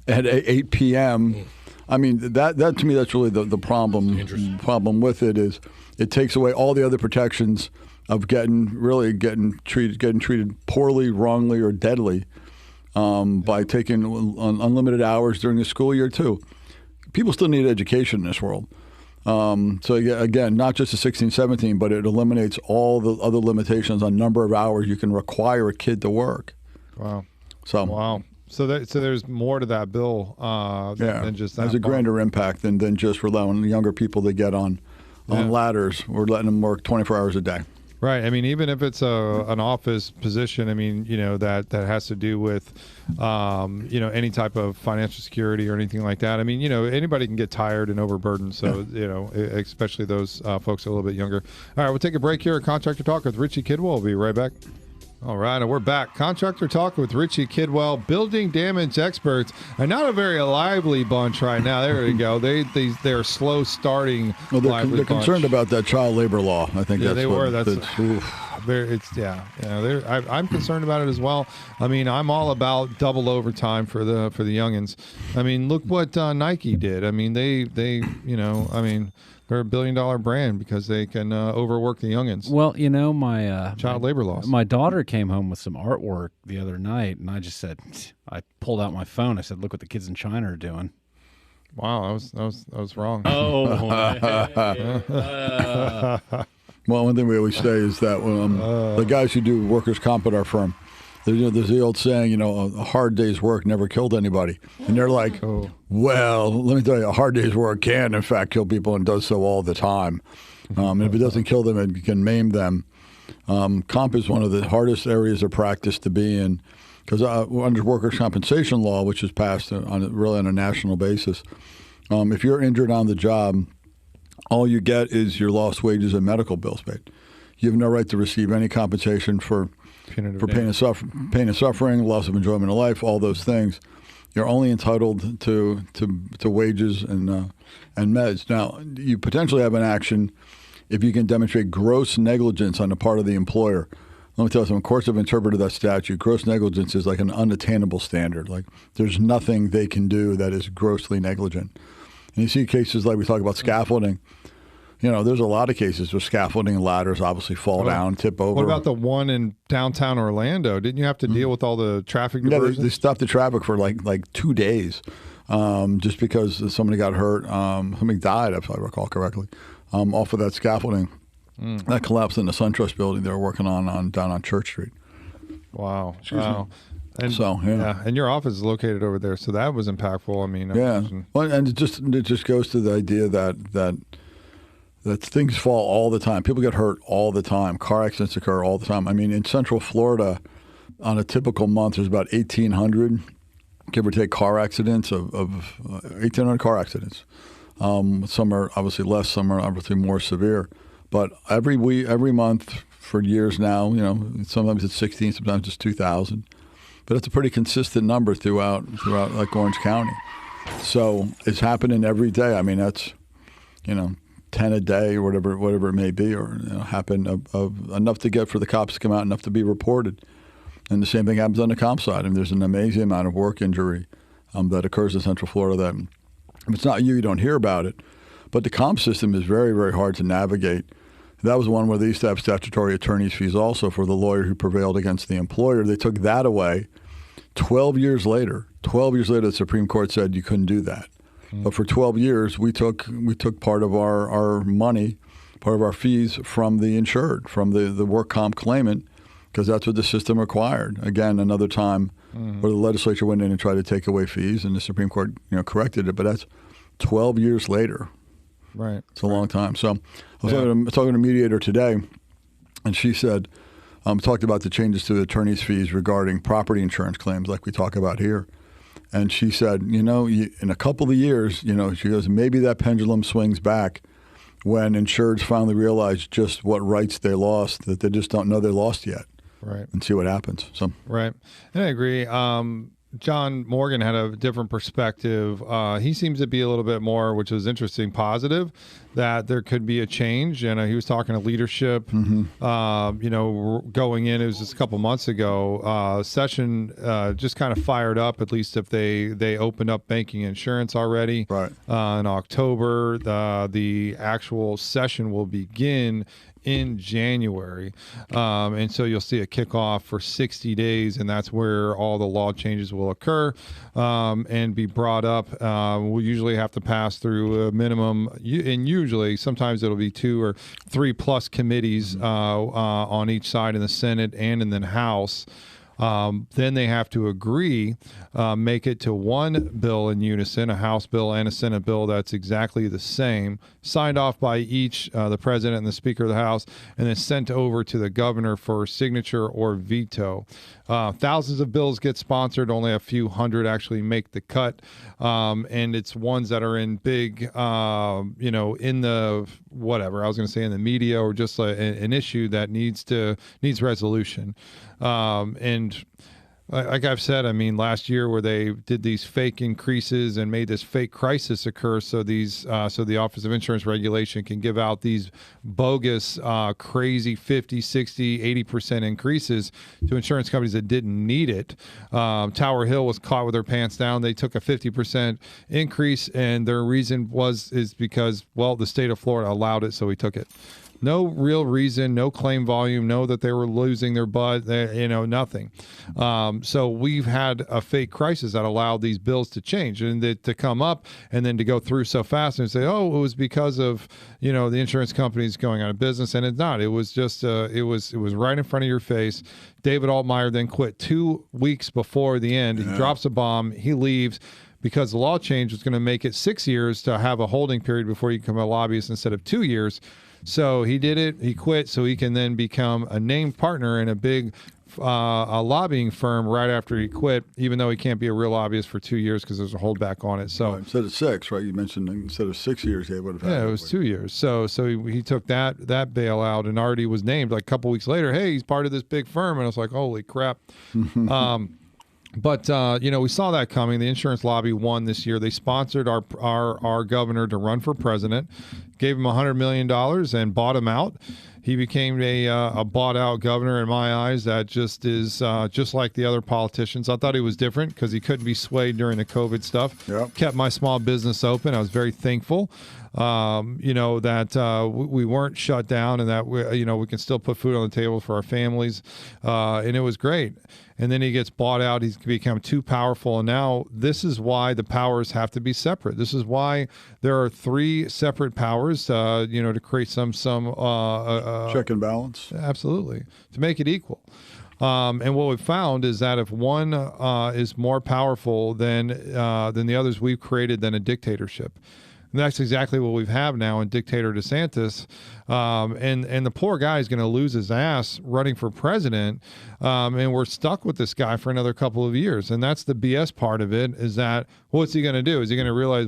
S3: at 8 p.m. I mean, that to me, that's really the problem. Problem with it is it takes away all the other protections of getting treated poorly, wrongly, or deadly by taking unlimited hours during the school year too. People still need education in this world. So again, not just the 16, 17, but it eliminates all the other limitations on number of hours you can require a kid to work.
S2: Wow.
S3: So
S2: there's more to that bill than just that.
S3: There's a grander impact than just allowing younger people to get on ladders. We're letting them work 24 hours a day.
S2: Right. I mean, even if it's an office position, I mean, that has to do with, any type of financial security or anything like that. I mean, anybody can get tired and overburdened. So, especially those folks a little bit younger. All right, we'll take a break here at Contractor Talk with Richie Kidwell. We'll be right back. All right, and we're back. Contractor Talk with Richie Kidwell, building damage experts, and not a very lively bunch right now. There we go. They're slow starting.
S3: Well, they're concerned about that child labor law. I think
S2: they were. I'm concerned about it as well. I mean, I'm all about double overtime for the youngins. I mean, look what Nike did. I mean, they're a $1 billion brand because they can overwork the youngins.
S1: Well, my
S2: child labor laws.
S1: My daughter came home with some artwork the other night, and I just said, I pulled out my phone. I said, "Look what the kids in China are doing."
S2: Wow, that was wrong.
S1: Oh.
S3: Well, one thing we always say is that the guys who do workers' comp at our firm, there's the old saying, a hard day's work never killed anybody. And they're like, well, let me tell you, a hard day's work can, in fact, kill people and does so all the time. And if it doesn't kill them, it can maim them. Comp is one of the hardest areas of practice to be in because under workers' compensation law, which is passed on a national basis, if you're injured on the job, all you get is your lost wages and medical bills paid. You have no right to receive any compensation for pain and suffering, loss of enjoyment of life, all those things. You're only entitled to wages and meds. Now, you potentially have an action if you can demonstrate gross negligence on the part of the employer. Let me tell you something. Courts have interpreted that statute. Gross negligence is like an unattainable standard. Like there's nothing they can do that is grossly negligent. And you see cases like we talk about scaffolding. There's a lot of cases where scaffolding and ladders obviously fall down, tip over.
S2: What about the one in downtown Orlando? Didn't you have to deal with all the traffic diversions?
S3: Yeah, they stopped the traffic for like 2 days just because somebody got hurt. Somebody died, if I recall correctly, off of that scaffolding. That collapsed in the SunTrust building they were working on down on Church Street.
S2: Wow. Wow. And,
S3: so,
S2: and your office is located over there, so that was impactful. I mean,
S3: well, and it just goes to the idea that things fall all the time. People get hurt all the time. Car accidents occur all the time. I mean, in Central Florida, on a typical month, there's about 1,800, give or take, car accidents of 1,800 car accidents. Some are obviously less, some are obviously more severe. But every month for years now, sometimes it's 16, sometimes it's 2,000. But it's a pretty consistent number throughout like Orange County. So it's happening every day. I mean, that's 10 a day or whatever it may be, or happen of enough to get for the cops to come out, enough to be reported. And the same thing happens on the comp side. I mean, there's an amazing amount of work injury that occurs in Central Florida that if it's not you don't hear about it. But the comp system is very, very hard to navigate. That was one where they used to have statutory attorney's fees also for the lawyer who prevailed against the employer. They took that away. 12 years later, the Supreme Court said you couldn't do that. But for 12 years, we took part of our money, part of our fees from the insured, from the work comp claimant, because that's what the system required. Again, another time where the legislature went in and tried to take away fees, and the Supreme Court, corrected it. But that's 12 years later.
S2: Right.
S3: It's a long time. So I was talking to a mediator today, and she said, talked about the changes to the attorney's fees regarding property insurance claims like we talk about here. And she said, in a couple of years, she goes, maybe that pendulum swings back when insureds finally realize just what rights they lost, that they just don't know they lost yet.
S2: Right.
S3: And see what happens. So
S2: right. And I agree. John Morgan had a different perspective. He seems to be a little bit more, which was interesting, positive, that there could be a change. And he was talking to leadership, going in, it was just a couple months ago, session just kind of fired up, at least if they opened up banking insurance already.
S3: Right.
S2: In October. The actual session will begin in January. And so you'll see a kickoff for 60 days, and that's where all the law changes will occur and be brought up. We'll usually have to pass through a minimum, and usually sometimes it'll be 2 or 3 plus committees on each side in the Senate and in the House. Then they have to agree, make it to one bill in unison, a House bill and a Senate bill that's exactly the same, signed off by each, the President and the Speaker of the House, and then sent over to the governor for signature or veto. Thousands of bills get sponsored, only a few hundred actually make the cut, and it's ones that are in big, in the whatever, I was going to say in the media, or just an issue that needs resolution. And like I've said, last year where they did these fake increases and made this fake crisis occur, so the Office of Insurance Regulation can give out these bogus, crazy 50, 60, 80% increases to insurance companies that didn't need it. Tower Hill was caught with their pants down. They took a 50% increase, and their reason is because, the state of Florida allowed it, so we took it. No real reason, no claim volume, no that they were losing their butt, nothing. So we've had a fake crisis that allowed these bills to change and to come up and then to go through so fast and say, it was because of, the insurance companies going out of business. And it's not. It was just, it was right in front of your face. David Altmaier then quit 2 weeks before the end. He drops a bomb. He leaves, because the law change was going to make it 6 years to have a holding period before you become a lobbyist instead of 2 years. So he did it. He quit so he can then become a named partner in a big a lobbying firm right after he quit, even though he can't be a real lobbyist for 2 years because there's a holdback on it. So
S3: instead of 6, right? You mentioned instead of 6 years, they would have had.
S2: Yeah, it was 2 years. So he took that bailout and already was named like a couple weeks later. Hey, he's part of this big firm, and I was like, holy crap. But we saw that coming. The insurance lobby won this year. They sponsored our governor to run for president, gave him $100 million and bought him out. He became a bought-out governor in my eyes. That just is just like the other politicians. I thought he was different because he couldn't be swayed during the COVID stuff.
S3: Yep.
S2: Kept my small business open. I was very thankful, that we weren't shut down and that we can still put food on the table for our families, and it was great. And then he gets bought out. He's become too powerful. And now this is why the powers have to be separate. This is why there are 3 separate powers, to create some
S3: check and balance.
S2: Absolutely. To make it equal. And what we've found is that if one is more powerful than the others, we've created then a dictatorship. And that's exactly what we have now in Dictator DeSantis. And the poor guy is going to lose his ass running for president. And we're stuck with this guy for another couple of years. And that's the BS part of it, is that what's he going to do? Is he going to realize,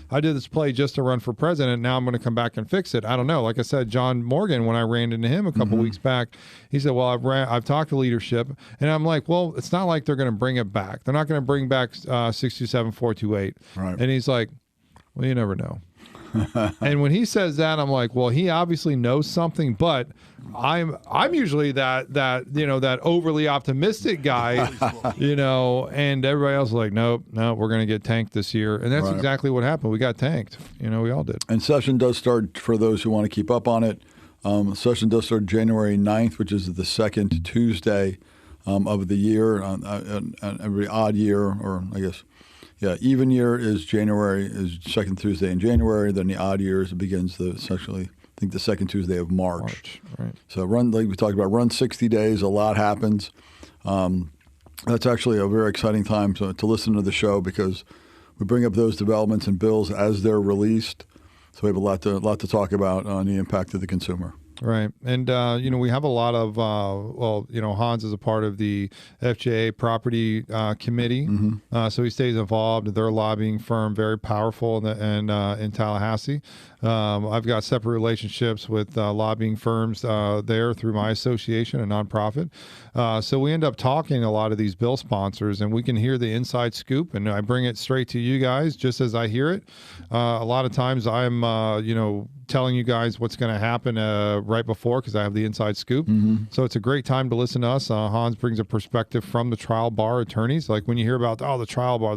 S2: I did this play just to run for president. Now I'm going to come back and fix it. I don't know. Like I said, John Morgan, when I ran into him a couple weeks back, he said, I've talked to leadership. And I'm like, it's not like they're going to bring it back. They're not going to bring back 627-428.
S3: Right.
S2: And he's like, you never know. And when he says that, I'm like, he obviously knows something, but I'm usually that overly optimistic guy, and everybody else is like, nope, we're going to get tanked this year. And that's exactly what happened. We got tanked. We all did.
S3: And session does start, for those who want to keep up on it, session does start January 9th, which is the second Tuesday of the year, every odd year, or I guess, even year is second Tuesday in January. Then the odd years, it begins the think the second Tuesday of March.
S2: Right.
S3: So like we talked about, run 60 days. A lot happens. That's actually a very exciting time to listen to the show because we bring up those developments and bills as they're released. So we have a lot to talk about on the impact of the consumer.
S2: Right. And, we have a lot of, Hans is a part of the FJA property committee. So he stays involved. They're a lobbying firm, very powerful in Tallahassee. I've got separate relationships with lobbying firms there through my association, a nonprofit. So we end up talking to a lot of these bill sponsors, and we can hear the inside scoop, and I bring it straight to you guys just as I hear it. A lot of times I'm, telling you guys what's going to happen right before because I have the inside scoop. So it's a great time to listen to us. Hans brings a perspective from the trial bar attorneys. Like when you hear about, the trial bar,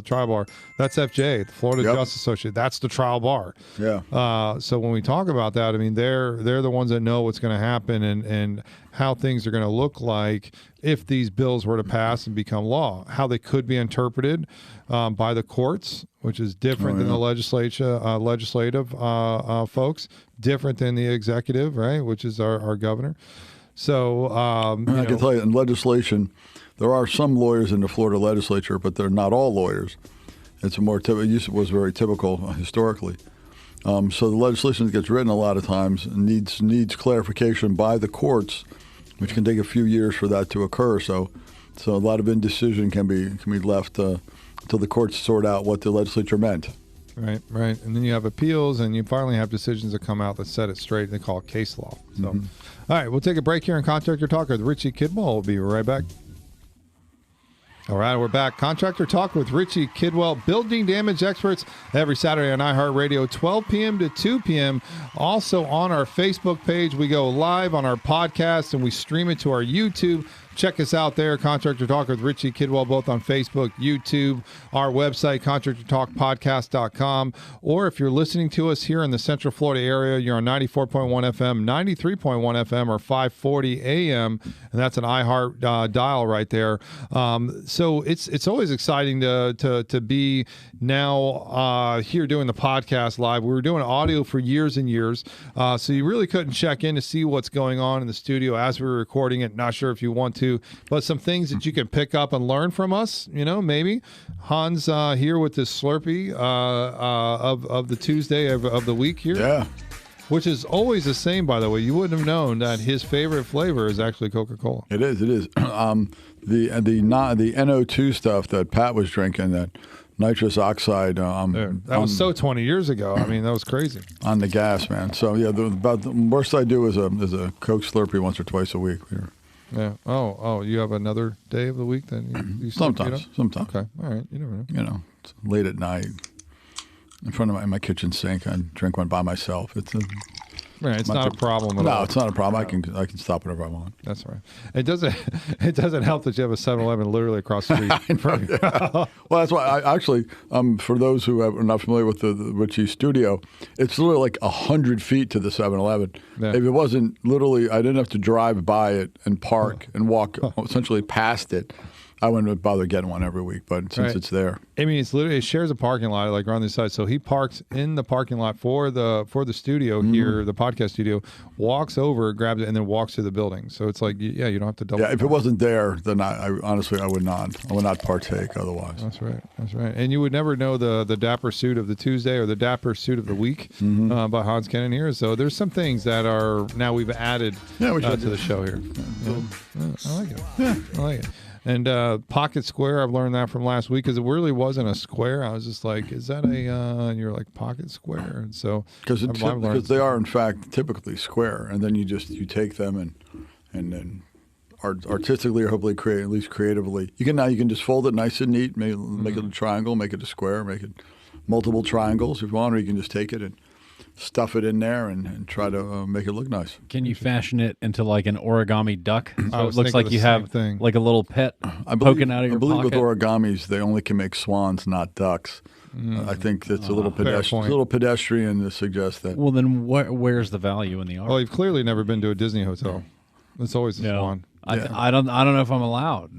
S2: that's FJ, the Florida Justice Association. That's the trial bar.
S3: Yeah.
S2: So when we talk about that, I mean, they're the ones that know what's going to happen and how things are going to look like if these bills were to pass and become law, how they could be interpreted by the courts, which is different than the legislative folks, different than the executive, right, which is our governor. So
S3: I can tell you, in legislation, there are some lawyers in the Florida legislature, but they're not all lawyers. It's a more it was very typical historically. So the legislation that gets written a lot of times needs clarification by the courts, which can take a few years for that to occur. So a lot of indecision can be left until the courts sort out what the legislature meant.
S2: Right. And then you have appeals, and you finally have decisions that come out that set it straight. They call it case law. So, All right, we'll take a break here on Contractor Talk with Richie Kidwell. We'll be right back. All right, we're back. Contractor Talk with Richie Kidwell, building damage experts, every Saturday on iHeartRadio, 12 p.m. to 2 p.m. Also on our Facebook page, we go live on our podcast, and we stream it to our YouTube. Check us out there, Contractor Talk with Richie Kidwell, both on Facebook, YouTube, our website, contractortalkpodcast.com. Or if you're listening to us here in the Central Florida area, you're on 94.1 FM, 93.1 FM, or 540 AM, and that's an iHeart dial right there. So it's always exciting to be now here doing the podcast live. We were doing audio for years and years, so you really couldn't check in to see what's going on in the studio as we were recording it. Not sure if you want to, but some things that you can pick up and learn from us, maybe. Hans here with this Slurpee of the Tuesday of the week here.
S3: Yeah.
S2: Which is always the same, by the way. You wouldn't have known that his favorite flavor is actually Coca-Cola.
S3: It is. The NO2 stuff that Pat was drinking, that nitrous oxide.
S2: That was so 20 years ago. I mean, that was crazy.
S3: On the gas, man. So yeah, about the worst I do is a Coke Slurpee once or twice a week.
S2: Yeah. Oh, you have another day of the week then? You
S3: Sometimes.
S2: Okay. All right. You never know.
S3: It's late at night in front of my kitchen sink. I drink one by myself. It's
S2: not a problem at all.
S3: No, it's not a problem. I can stop whenever I want.
S2: That's right. It doesn't help that you have a 7-Eleven literally across the street.
S3: Well, that's why I actually, for those who are not familiar with the Richie studio, it's literally like 100 feet to the 7-Eleven. Yeah. If it wasn't literally, I didn't have to drive by it and park and walk essentially past it. I wouldn't bother getting one every week, but since it's there.
S2: I mean, it shares a parking lot, like on the side. So he parks in the parking lot for the studio here, the podcast studio, walks over, grabs it, and then walks to the building. So it's like, you don't have to double.
S3: Yeah, if it wasn't there, then I honestly, I would not partake otherwise.
S2: That's right. And you would never know the dapper suit of the Tuesday or the dapper suit of the week by Hans Kennon here. So there's some things that are now we've added to the show here. I like it. Yeah, I like it. And Pocket Square, I've learned that from last week because it really wasn't a square. I was just like, is that and you're like, Pocket Square? And so
S3: because they are in fact typically square, and then you take them and then artistically or hopefully at least creatively, you can just fold it nice and neat, make it a triangle, make it a square, make it multiple triangles if you want, or you can just take it and stuff it in there and try to make it look nice.
S1: Can you fashion it into like an origami duck? So it looks like you have like a little pet poking out of your pocket?
S3: I believe with origamis, they only can make swans, not ducks. I think it's a little pedestrian to suggest that.
S1: Well, then where's the value in the art?
S2: Well, you've clearly never been to a Disney hotel. It's always a swan.
S1: I don't know if I'm allowed.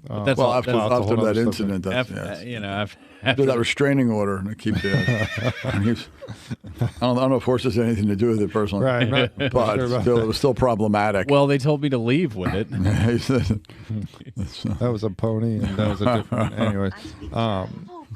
S1: That's
S3: well,
S1: all,
S3: after,
S1: that's
S3: after that incident, that's, after that restraining order to keep the. I don't know if horse has anything to do with it personally,
S2: right?
S3: But still, it was still problematic.
S1: Well, they told me to leave with it.
S2: That was a pony, and that was a different. Anyway,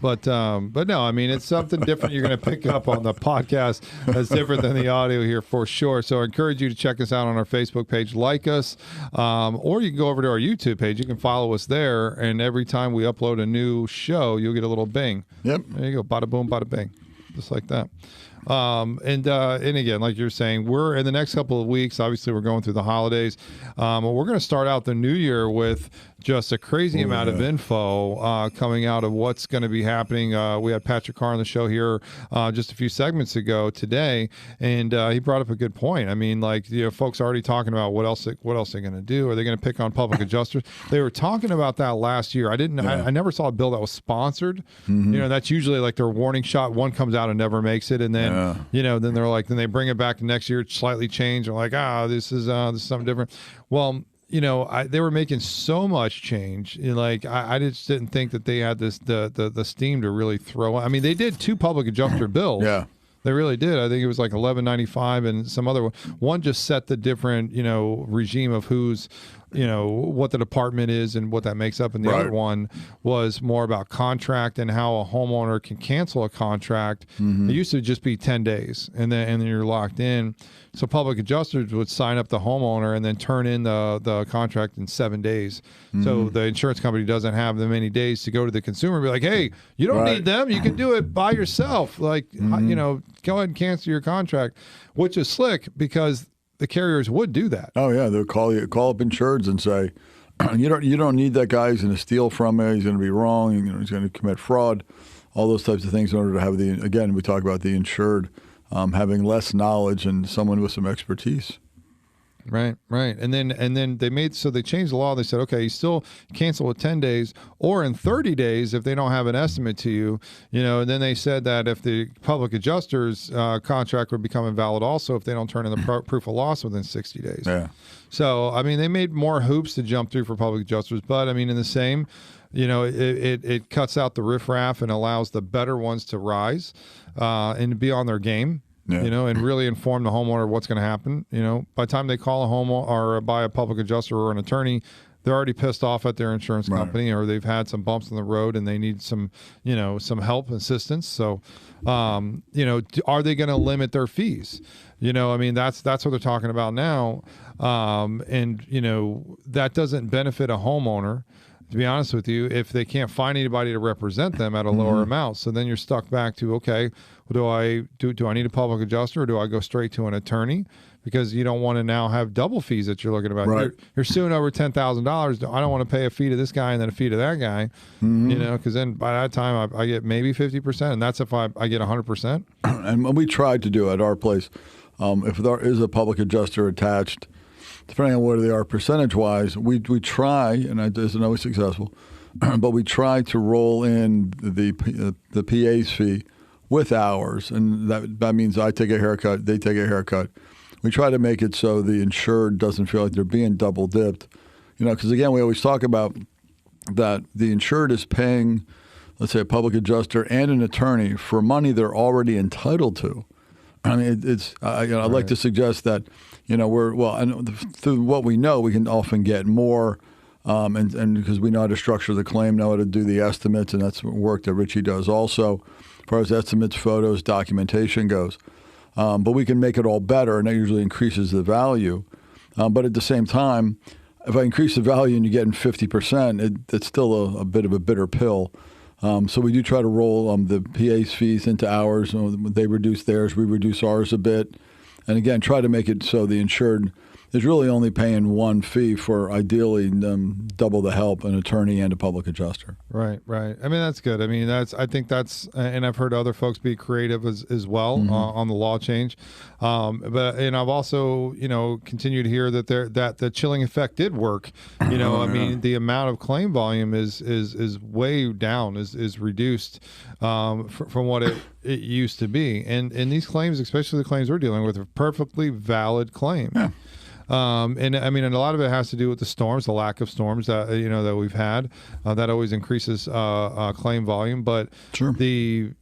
S2: but no, I mean, it's something different you're going to pick up on the podcast that's different than the audio here for sure. So I encourage you to check us out on our Facebook page, like us, or you can go over to our YouTube page. You can follow us there, and every time we upload a new show, you'll get a little bing.
S3: Yep.
S2: There you go. Bada boom, bada bing. Just like that. And again, like you're saying, we're in the next couple of weeks. Obviously, we're going through the holidays. We're going to start out the new year with just a crazy amount of info coming out of what's going to be happening. We had Patrick Carr on the show here just a few segments ago today, and he brought up a good point. I mean, like, folks are already talking about what else they're going to do. Are they going to pick on public adjusters? They were talking about that last year. I never saw a bill that was sponsored. Mm-hmm. That's usually like their warning shot. One comes out and never makes it, and then then they're like, then they bring it back next year, slightly changed. They're like, this is something different. Well, they were making so much change. I just didn't think that they had the steam to really throw. I mean, they did 2 public adjuster bills.
S3: Yeah.
S2: They really did. I think it was like $11.95 and some other one. One just set the different, regime of who's, what the department is and what that makes up. And the other one was more about contract and how a homeowner can cancel a contract. Mm-hmm. It used to just be 10 days and then you're locked in. So public adjusters would sign up the homeowner and then turn in the contract in 7 days. Mm-hmm. So the insurance company doesn't have the many days to go to the consumer and be like, hey, you don't need them. You can do it by yourself. Like, go ahead and cancel your contract, which is slick because the carriers would do that.
S3: Oh yeah, they'll call up insureds and say, you don't need that guy. He's going to steal from you. He's going to be wrong. He's going to commit fraud. All those types of things in order to have again, we talk about the insured having less knowledge and someone with some expertise.
S2: Right. And then they changed the law. They said, okay, you still cancel with 10 days or in 30 days if they don't have an estimate to you, and then they said that if the public adjuster's contract would become invalid also if they don't turn in the proof of loss within 60 days.
S3: Yeah.
S2: So, I mean, they made more hoops to jump through for public adjusters, but I mean, in the same, it cuts out the riffraff and allows the better ones to rise and to be on their game. Yeah. And really inform the homeowner what's going to happen. By the time they call a homeowner or buy a public adjuster or an attorney, they're already pissed off at their insurance company or they've had some bumps in the road and they need some help and assistance. So, are they going to limit their fees? I mean, that's what they're talking about now. That doesn't benefit a homeowner, to be honest with you, if they can't find anybody to represent them at a lower amount. So then you're stuck back to, okay, do I need a public adjuster or do I go straight to an attorney? Because you don't want to now have double fees that you're looking about.
S3: Right.
S2: You're suing over $10,000. I don't want to pay a fee to this guy and then a fee to that guy, because then by that time I get maybe 50%, and that's if I get 100%.
S3: And we tried to do at our place, if there is a public adjuster attached, depending on where they are percentage-wise, we try, and it isn't always successful, but we try to roll in the PA's fee with ours, and that means I take a haircut, they take a haircut. We try to make it so the insured doesn't feel like they're being double dipped, because again, we always talk about that the insured is paying, let's say, a public adjuster and an attorney for money they're already entitled to. I mean, I'd like to suggest that, and through what we know, we can often get more, and because we know how to structure the claim, know how to do the estimates, and that's work that Richie does also, as far as estimates, photos, documentation goes. But we can make it all better, and that usually increases the value. But at the same time, if I increase the value and you're getting 50%, it's still a bit of a bitter pill. So we do try to roll the PA's fees into ours. They reduce theirs, we reduce ours a bit. And again, try to make it so the insured is really only paying one fee for ideally double the help, an attorney and a public adjuster.
S2: Right. I mean, that's good. I mean, I think that's, and I've heard other folks be creative as well on the law change. And I've also, continued to hear that that the chilling effect did work. I mean, the amount of claim volume is way down, is reduced from what it used to be. And these claims, especially the claims we're dealing with, are perfectly valid claims.
S3: Yeah.
S2: And I mean, and a lot of it has to do with the storms, the lack of storms that that we've had. That always increases claim volume, but
S3: Sure.
S2: the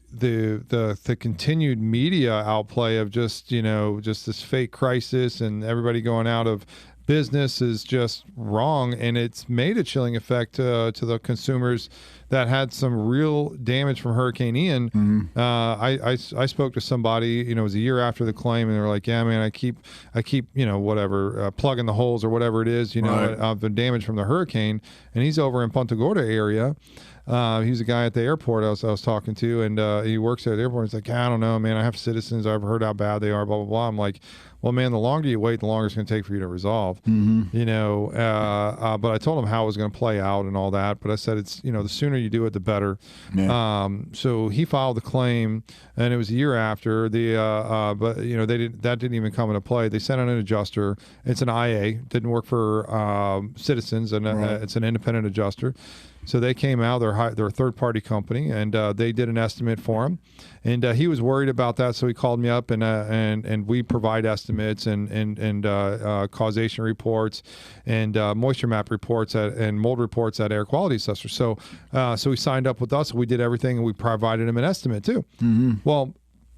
S2: continued media outplay of just this fake crisis and everybody going out of business is just wrong, and it's made a chilling effect to the consumers that had some real damage from Hurricane Ian.
S3: Mm-hmm.
S2: I spoke to somebody, it was a year after the claim, and they were like, "Yeah, man, I keep whatever plugging the holes or whatever it is,
S3: Right.
S2: of the damage from the hurricane." And he's over in Punta Gorda area. He's a guy at the airport I was talking to, and he works at the airport. He's like, "I don't know, man. I have citizens. I've heard how bad they are, blah, blah, blah." I'm like, well, man, the longer you wait, the longer it's going to take for you to resolve.
S3: Mm-hmm.
S2: But I told him how it was going to play out and all that. But I said, it's, the sooner you do it, the better.
S3: Yeah.
S2: So he filed the claim, and it was a year after but that didn't even come into play. They sent out an adjuster. It's an IA. Didn't work for Citizens, and
S3: Right.
S2: it's an independent adjuster. So they came out, they're a third-party company, and they did an estimate for him. And he was worried about that, so he called me up, and we provide estimates and causation reports and moisture map reports and mold reports at air quality assessors. So he signed up with us. We did everything, and we provided him an estimate too.
S3: Mm-hmm.
S2: Well,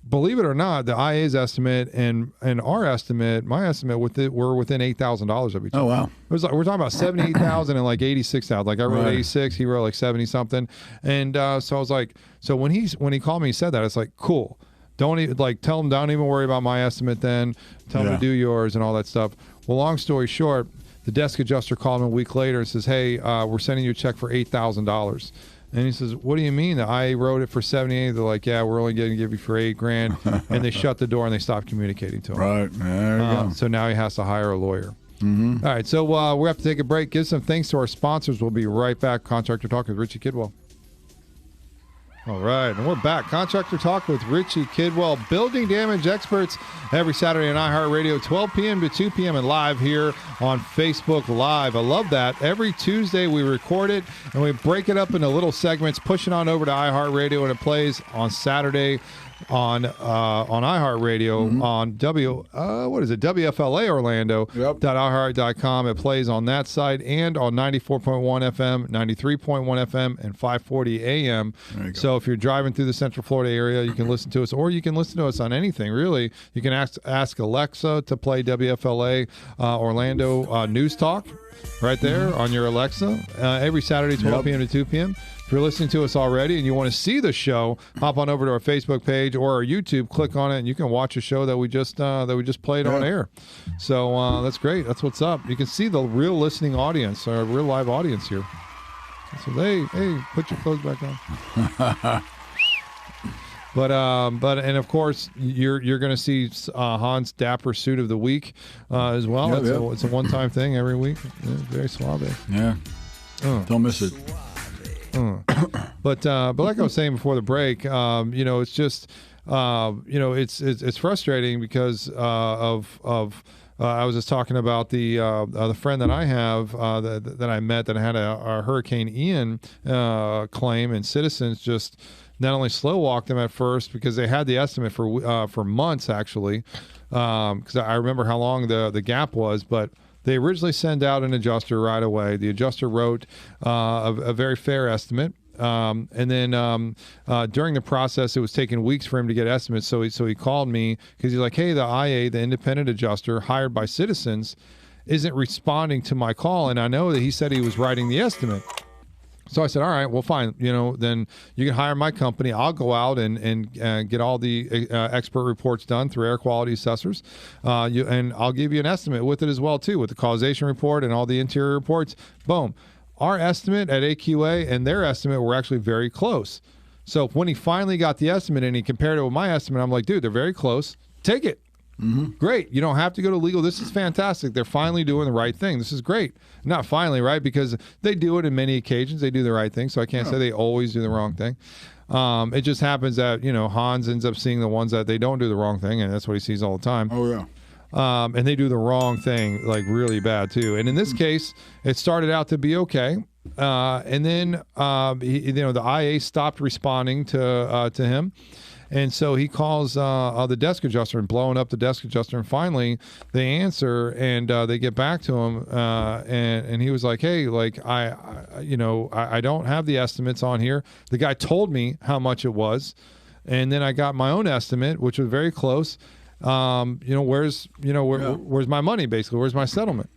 S2: believe it or not, the IA's estimate and our estimate, my estimate were within $8,000 of each other.
S3: Oh, wow.
S2: It was like, we're talking about 78,000 and like 86,000. Like I wrote
S3: Right.
S2: 86, he wrote like 70 something. And so I was like, so when he called me, he said that, it's like, cool. Don't even tell him, don't even worry about my estimate then. Tell him
S3: Yeah.
S2: to do yours and all that stuff. Well, long story short, the desk adjuster called him a week later and says, "Hey, we're sending you a check for $8,000. And he says, "What do you mean? I wrote it for 78." They're like, "Yeah, we're only going to give you for $8,000." And they shut the door and they stopped communicating to him.
S3: Right. There you go.
S2: So now he has to hire a lawyer.
S3: Mm-hmm.
S2: All right, so we have to take a break. Give some thanks to our sponsors. We'll be right back. Contractor Talk with Richie Kidwell. All right, and we're back. Contractor Talk with Richie Kidwell, building damage experts, every Saturday on iHeartRadio, 12 p.m. to 2 p.m. and live here on Facebook Live. I love that. Every Tuesday we record it, and we break it up into little segments, push it on over to iHeartRadio, and it plays on Saturday on iHeartRadio on WFLA Orlando .iHeart.com. It plays on that site and on 94.1 FM, 93.1 FM, and 540 AM. So if you're driving through the Central Florida area, you can listen to us, or you can listen to us on anything, really. You can ask Alexa to play WFLA Orlando News Talk right there on your Alexa every Saturday, 12 p.m. to 2 p.m. If you're listening to us already and you want to see the show, hop on over to our Facebook page or our YouTube, click on it, and you can watch a show that we just played on air. So that's great. That's what's up. You can see the real listening audience, our real live audience here. So hey, put your clothes back on. But and of course you're going to see Hans' dapper suit of the week as well. It's a one-time thing every week. Yeah, very suave.
S3: Yeah. Don't miss it.
S2: But like I was saying before the break, it's just it's frustrating because of I was just talking about the friend that I have that I met that had a Hurricane Ian claim, and Citizens just not only slow walked them at first because they had the estimate for months actually, because I remember how long the gap was, but they originally sent out an adjuster right away. The adjuster wrote a very fair estimate. And then during the process, it was taking weeks for him to get estimates. So he called me because he's like, "Hey, the IA, the independent adjuster hired by Citizens, isn't responding to my call." And I know that he said he was writing the estimate. So I said, all right, well, fine. Then you can hire my company. I'll go out and get all the expert reports done through air quality assessors. And I'll give you an estimate with it as well, too, with the causation report and all the interior reports. Boom. Our estimate at AQA and their estimate were actually very close. So when he finally got the estimate and he compared it with my estimate, I'm like, dude, they're very close. Take it. Mm-hmm. Great. You don't have to go to legal. This is fantastic. They're finally doing the right thing. This is great. Not finally, right? Because they do it in many occasions. They do the right thing. So I can't say they always do the wrong thing. It just happens that, Hans ends up seeing the ones that they don't do the wrong thing. And that's what he sees all the time.
S3: Oh, yeah.
S2: And they do the wrong thing, like really bad too. And in this case, it started out to be okay. And then, the IA stopped responding to him. And so he calls the desk adjuster and blowing up the desk adjuster. And finally, they answer and they get back to him. And he was like, "Hey, like I don't have the estimates on here. The guy told me how much it was, and then I got my own estimate, which was very close. Where's my money? Basically, where's my settlement?"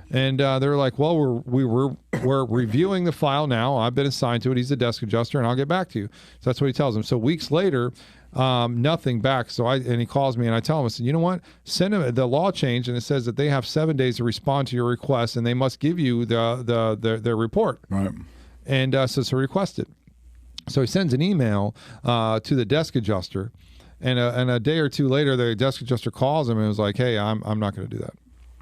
S2: And they're like, "Well, we're reviewing the file now. I've been assigned to it. He's the desk adjuster, and I'll get back to you." So that's what he tells him. So weeks later, nothing back. And he calls me, and I tell him, I said, "You know what? Send him the law change, and it says that they have 7 days to respond to your request, and they must give you their report."
S3: Right.
S2: And so request it. So he sends an email to the desk adjuster, and a day or two later, the desk adjuster calls him and was like, "Hey, I'm not going to do that.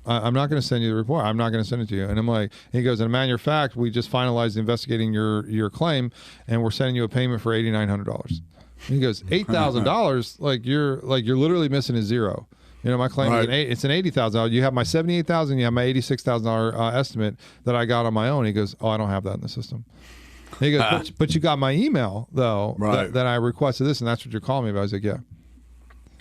S2: I'm not going to send you the report. I'm not going to send it to you." And I'm like, he goes, "And a matter of fact, we just finalized investigating your claim, and we're sending you a payment for $8,900. He goes, $8,000? Like you're literally missing a zero. My claim is it's an $80,000. You have my $78,000. You have my $86,000 estimate that I got on my own." He goes, "Oh, I don't have that in the system." He goes, but you got my email though, that I requested this, and that's what you're calling me about." I was like, "Yeah."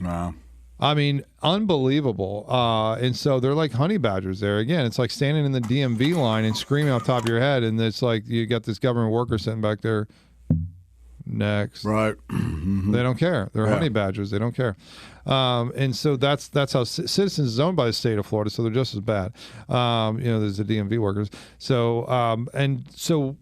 S3: Wow.
S2: I mean, unbelievable. And so they're like honey badgers there. Again, it's like standing in the DMV line and screaming off the top of your head, and it's like you got this government worker sitting back there. Next.
S3: Right.
S2: They don't care. They're honey badgers. They don't care. And so that's how Citizens is owned by the state of Florida, so they're just as bad. There's the DMV workers. So and so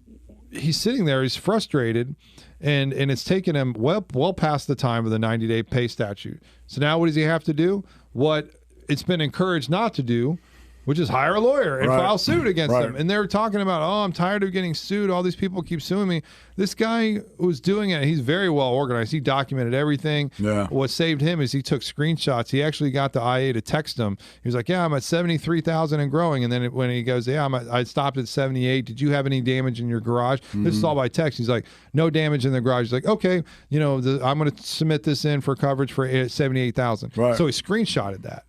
S2: he's sitting there. He's frustrated. And it's taken him well past the time of the 90-day pay statute. So now what does he have to do? What it's been encouraged not to do, which is hire a lawyer and file suit against them. And they're talking about, "Oh, I'm tired of getting sued. All these people keep suing me." This guy was doing it. He's very well organized. He documented everything.
S3: Yeah.
S2: What saved him is he took screenshots. He actually got the IA to text him. He was like, "Yeah, I'm at 73,000 and growing." And then when he goes, "Yeah, I stopped at 78. Did you have any damage in your garage?" This is all by text. He's like, "No damage in the garage." He's like, "Okay, I'm going to submit this in for coverage for 78,000."
S3: Right.
S2: So he screenshotted that.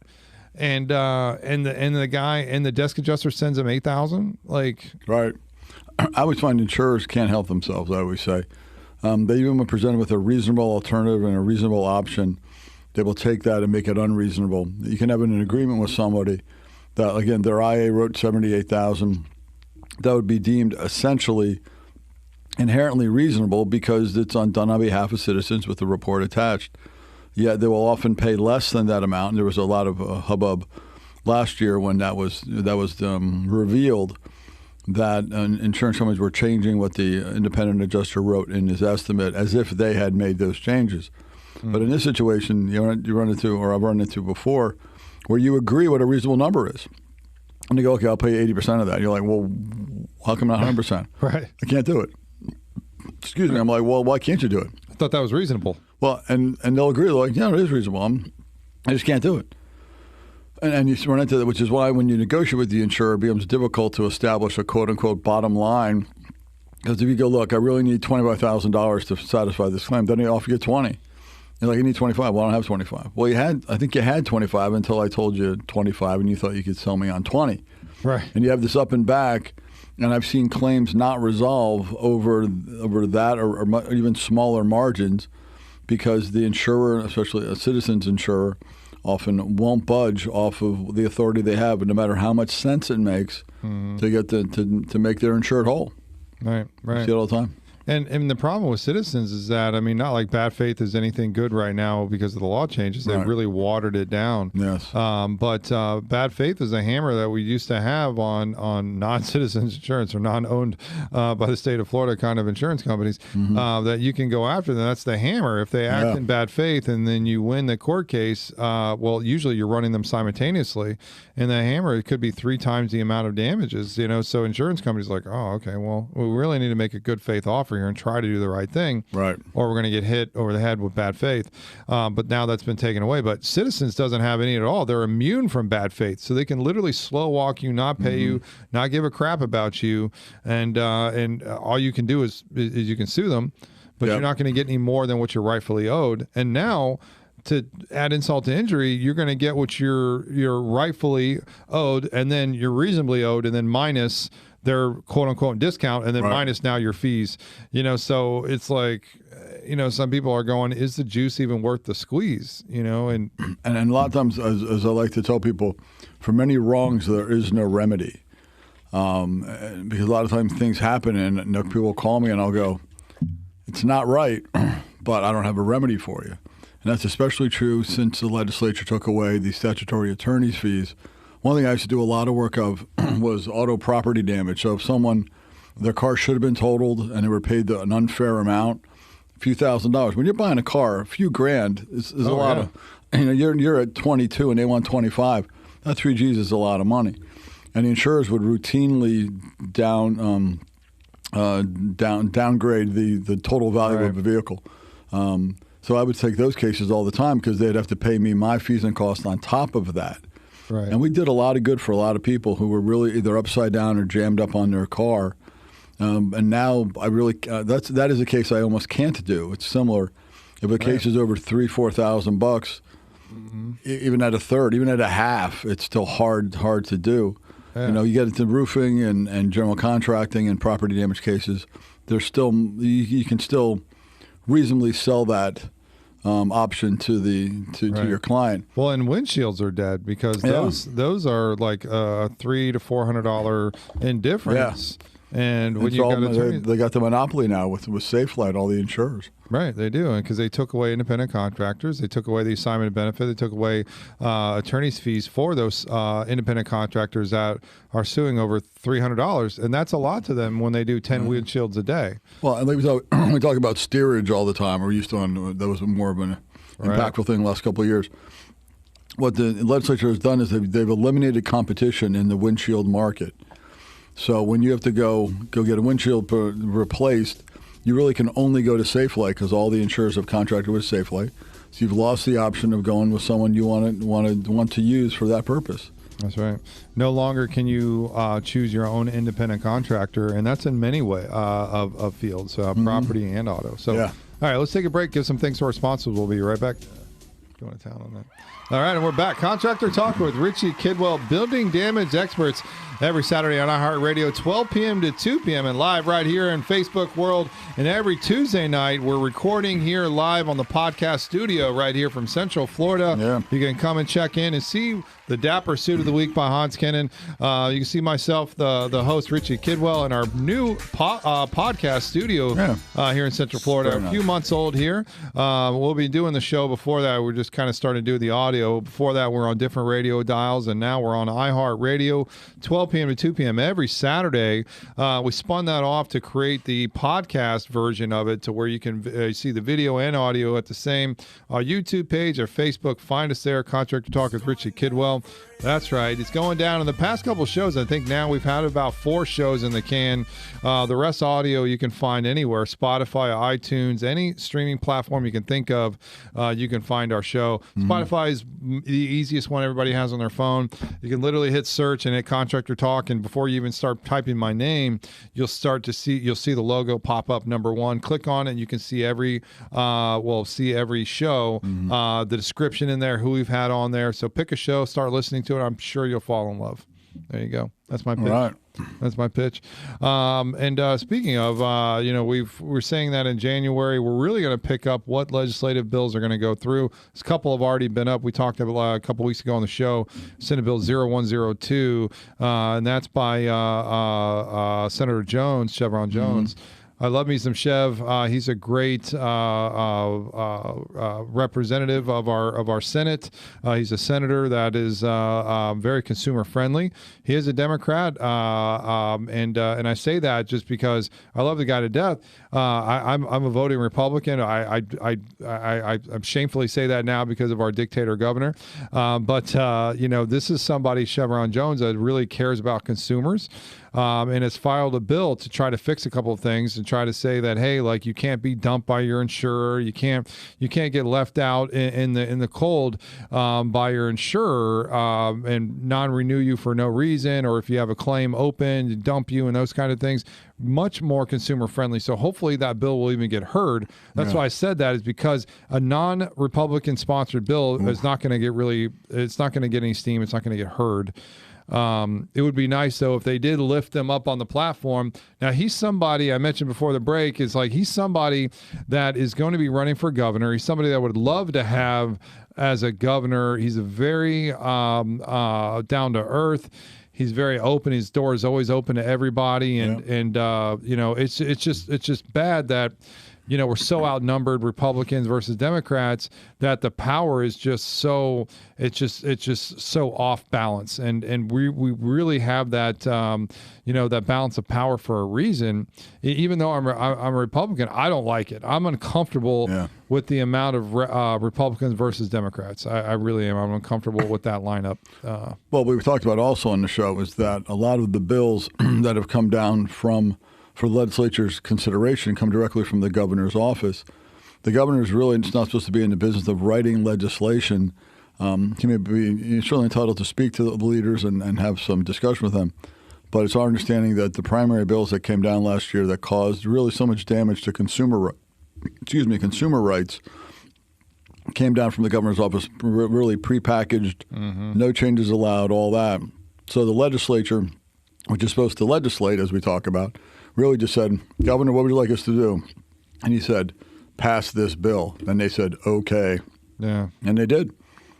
S2: And the guy and the desk adjuster sends him 8,000. Like,
S3: right. I always find insurers can't help themselves. I always say, they even when presented with a reasonable alternative and a reasonable option, they will take that and make it unreasonable. You can have an agreement with somebody that, again, their IA wrote 78,000. That would be deemed essentially inherently reasonable because it's done on behalf of citizens with the report attached. Yet they will often pay less than that amount. And there was a lot of hubbub last year when that was revealed that insurance companies were changing what the independent adjuster wrote in his estimate as if they had made those changes. But in this situation, you run into, or I've run into before, where you agree what a reasonable number is. And they go, "Okay, I'll pay you 80% of that." And you're like, "Well, how come not 100%?
S2: Right.
S3: I can't do it." Excuse me. I'm like, "Well, why can't you do it?"
S2: I thought that was reasonable.
S3: Well, and they'll agree. They're like, "Yeah, it is reasonable. I just can't do it." And you run into that, which is why when you negotiate with the insurer, it becomes difficult to establish a quote-unquote bottom line. Because if you go, "Look, I really need $25,000 to satisfy this claim," then they offer you 20. You're like, "You need 25. Well, I don't have 25. Well, I think you had 25 until I told you 25, and you thought you could sell me on 20.
S2: Right.
S3: And you have this up and back. And I've seen claims not resolve over that or even smaller margins because the insurer, especially a Citizens insurer, often won't budge off of the authority they have, no matter how much sense it makes to get to make their insured whole.
S2: Right.
S3: You see it all the time.
S2: And the problem with Citizens is that, I mean, not like bad faith is anything good right now because of the law changes. They've really watered it down.
S3: Yes.
S2: But bad faith is a hammer that we used to have on non-Citizens insurance or non-owned by the state of Florida kind of insurance companies that you can go after them. That's the hammer. If they act in bad faith and then you win the court case, well, usually you're running them simultaneously. And the hammer, it could be 3 times the amount of damages, so insurance companies are like, "Oh, okay, well, we really need to make a good faith offer here and try to do the right thing,
S3: right?
S2: Or we're going to get hit over the head with bad faith." But now that's been taken away. But Citizens doesn't have any at all. They're immune from bad faith, so they can literally slow walk you, not pay you, not give a crap about you, and all you can do is you can sue them, but you're not going to get any more than what you're rightfully owed. And now, to add insult to injury, you're going to get what you're rightfully owed, and then you're reasonably owed, and then minus their quote unquote discount, and then minus now your fees. So it's like, some people are going, is the juice even worth the squeeze? And
S3: a lot of times, as I like to tell people, for many wrongs, there is no remedy. Because a lot of times things happen and people will call me and I'll go, it's not right, but I don't have a remedy for you. And that's especially true since the legislature took away the statutory attorney's fees. One thing I used to do a lot of work of was auto property damage. So if their car should have been totaled and they were paid an unfair amount, a few $1,000s. When you're buying a car, a few grand is a lot of, you're at 22 and they want 25. That 3 G's is a lot of money. And the insurers would routinely downgrade the total value of the vehicle. So I would take those cases all the time because they'd have to pay me my fees and costs on top of that.
S2: Right.
S3: And we did a lot of good for a lot of people who were really either upside down or jammed up on their car. And now I really that is a case I almost can't do. It's similar. If a case is over $3,000-$4,000, even at a third, even at a half, it's still hard to do. Yeah. You get into roofing and general contracting and property damage cases. There's still you can still reasonably sell that option to your client.
S2: Well, and windshields are dead because those are like $300 to $400 indifference. Yeah. And when
S3: they got the monopoly now with SafeLight, all the insurers.
S2: Right, they do, because they took away independent contractors, they took away the assignment of benefit, they took away attorney's fees for those independent contractors that are suing over $300, and that's a lot to them when they do 10 windshields a day.
S3: Well, and we talk about steerage all the time. We're used to that was more of an impactful thing the last couple of years. What the legislature has done is they've eliminated competition in the windshield market. So when you have to go get a windshield replaced, you really can only go to SafeLight because all the insurers have contracted with SafeLight. So you've lost the option of going with someone you want to use for that purpose.
S2: That's right. No longer can you choose your own independent contractor, and that's in many ways of fields, property and auto. So, All right, let's take a break, give some thanks to our sponsors. We'll be right back. Going to town on that. All right, and we're back. Contractor Talk with Richie Kidwell, building damage experts, every Saturday on iHeartRadio, 12 p.m. to 2 p.m. and live right here in Facebook World. And every Tuesday night, we're recording here live on the podcast studio right here from Central Florida. Yeah. You can come and check in and see the Dapper Suit of the Week by Hans Kennon. You can see myself, the host, Richie Kidwell, in our new podcast studio here in Central Florida. A few months old here. We'll be doing the show. Before that, we're just kind of starting to do the audio. Before that, we're on different radio dials, and now we're on iHeartRadio, 12 p.m. to 2 p.m. every Saturday. We spun that off to create the podcast version of it to where you can see the video and audio at the same YouTube page or Facebook. Find us there, Contractor Talk with Richie Kidwell. That's right. It's going down. In the past couple of shows, I think now we've had about 4 shows in the can. The rest audio you can find anywhere, Spotify, iTunes, any streaming platform you can think of, you can find our show. Spotify is the easiest one everybody has on their phone. You can literally hit search and hit Contractor Talk, and before you even start typing my name, you'll see the logo pop up, number 1. Click on it, and you can see every show, the description in there, who we've had on there. So pick a show, start listening to it. I'm sure you'll fall in love. There you go. That's my pitch. Right. That's my pitch. And speaking of, we're saying that in January, we're really going to pick up what legislative bills are going to go through. A couple have already been up. We talked about a couple weeks ago on the show, Senate Bill 0102, and that's by Senator Jones, Chevron Jones. I love me some Chev. He's a great representative of our Senate. He's a senator that is very consumer friendly. He is a Democrat, and I say that just because I love the guy to death. I'm a voting Republican. I shamefully say that now because of our dictator governor. But this is somebody, Chevron Jones, that really cares about consumers. And has filed a bill to try to fix a couple of things and try to say that, hey, like, you can't be dumped by your insurer, you can't get left out in the cold by your insurer and non-renew you for no reason, or if you have a claim open, dump you and those kind of things. Much more consumer friendly. So hopefully that bill will even get heard. That's why I said that, is because a non-Republican sponsored bill is not going to get it's not going to get any steam. It's not going to get heard. It would be nice, though, if they did lift them up on the platform. Now, he's somebody I mentioned before the break. Is like he's somebody that is going to be running for governor. He's somebody that would love to have as a governor. He's a very down to earth. He's very open. His door is always open to everybody, and you know, it's just bad that, you know, we're so outnumbered, Republicans versus Democrats, that the power is just so it's just so off balance, and we really have that you know, that balance of power for a reason. Even though I'm a Republican, I don't like it. I'm uncomfortable with the amount of Republicans versus Democrats. I really am. I'm uncomfortable with that lineup.
S3: Well, we talked about also on the show is that a lot of the bills that have come down for the legislature's consideration come directly from the governor's office. The governor is really not supposed to be in the business of writing legislation. He's certainly entitled to speak to the leaders and have some discussion with them. But it's our understanding that the primary bills that came down last year that caused really so much damage to consumer rights came down from the governor's office, really prepackaged, no changes allowed, all that. So the legislature, which is supposed to legislate, as we talk about, really just said, Governor, what would you like us to do? And he said, pass this bill. And they said, okay.
S2: Yeah.
S3: And they did.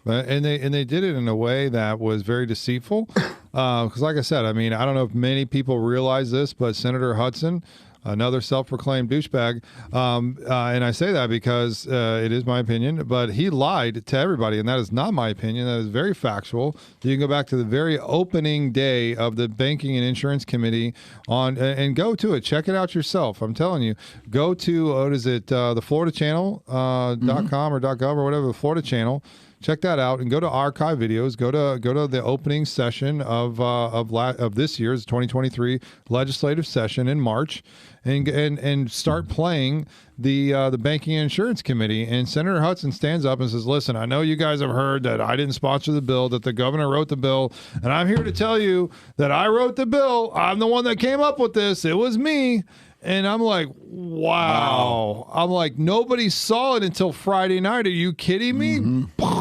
S2: And they did it in a way that was very deceitful. Because like I said, I mean, I don't know if many people realize this, but Senator Hudson, another self-proclaimed douchebag, and I say that because it is my opinion, but he lied to everybody, and that is not my opinion. That is very factual. You can go back to the very opening day of the Banking and Insurance Committee and go to it. Check it out yourself. I'm telling you. Go to, what is it, the Florida Channel .com or .gov or whatever, the Florida Channel. Check that out and go to archive videos. Go to the opening session of this year's 2023 legislative session in March, and start playing the Banking and Insurance Committee. And Senator Hudson stands up and says, "Listen, I know you guys have heard that I didn't sponsor the bill, that the governor wrote the bill, and I'm here to tell you that I wrote the bill. I'm the one that came up with this. It was me." And I'm like, wow. I'm like, nobody saw it until Friday night. Are you kidding me?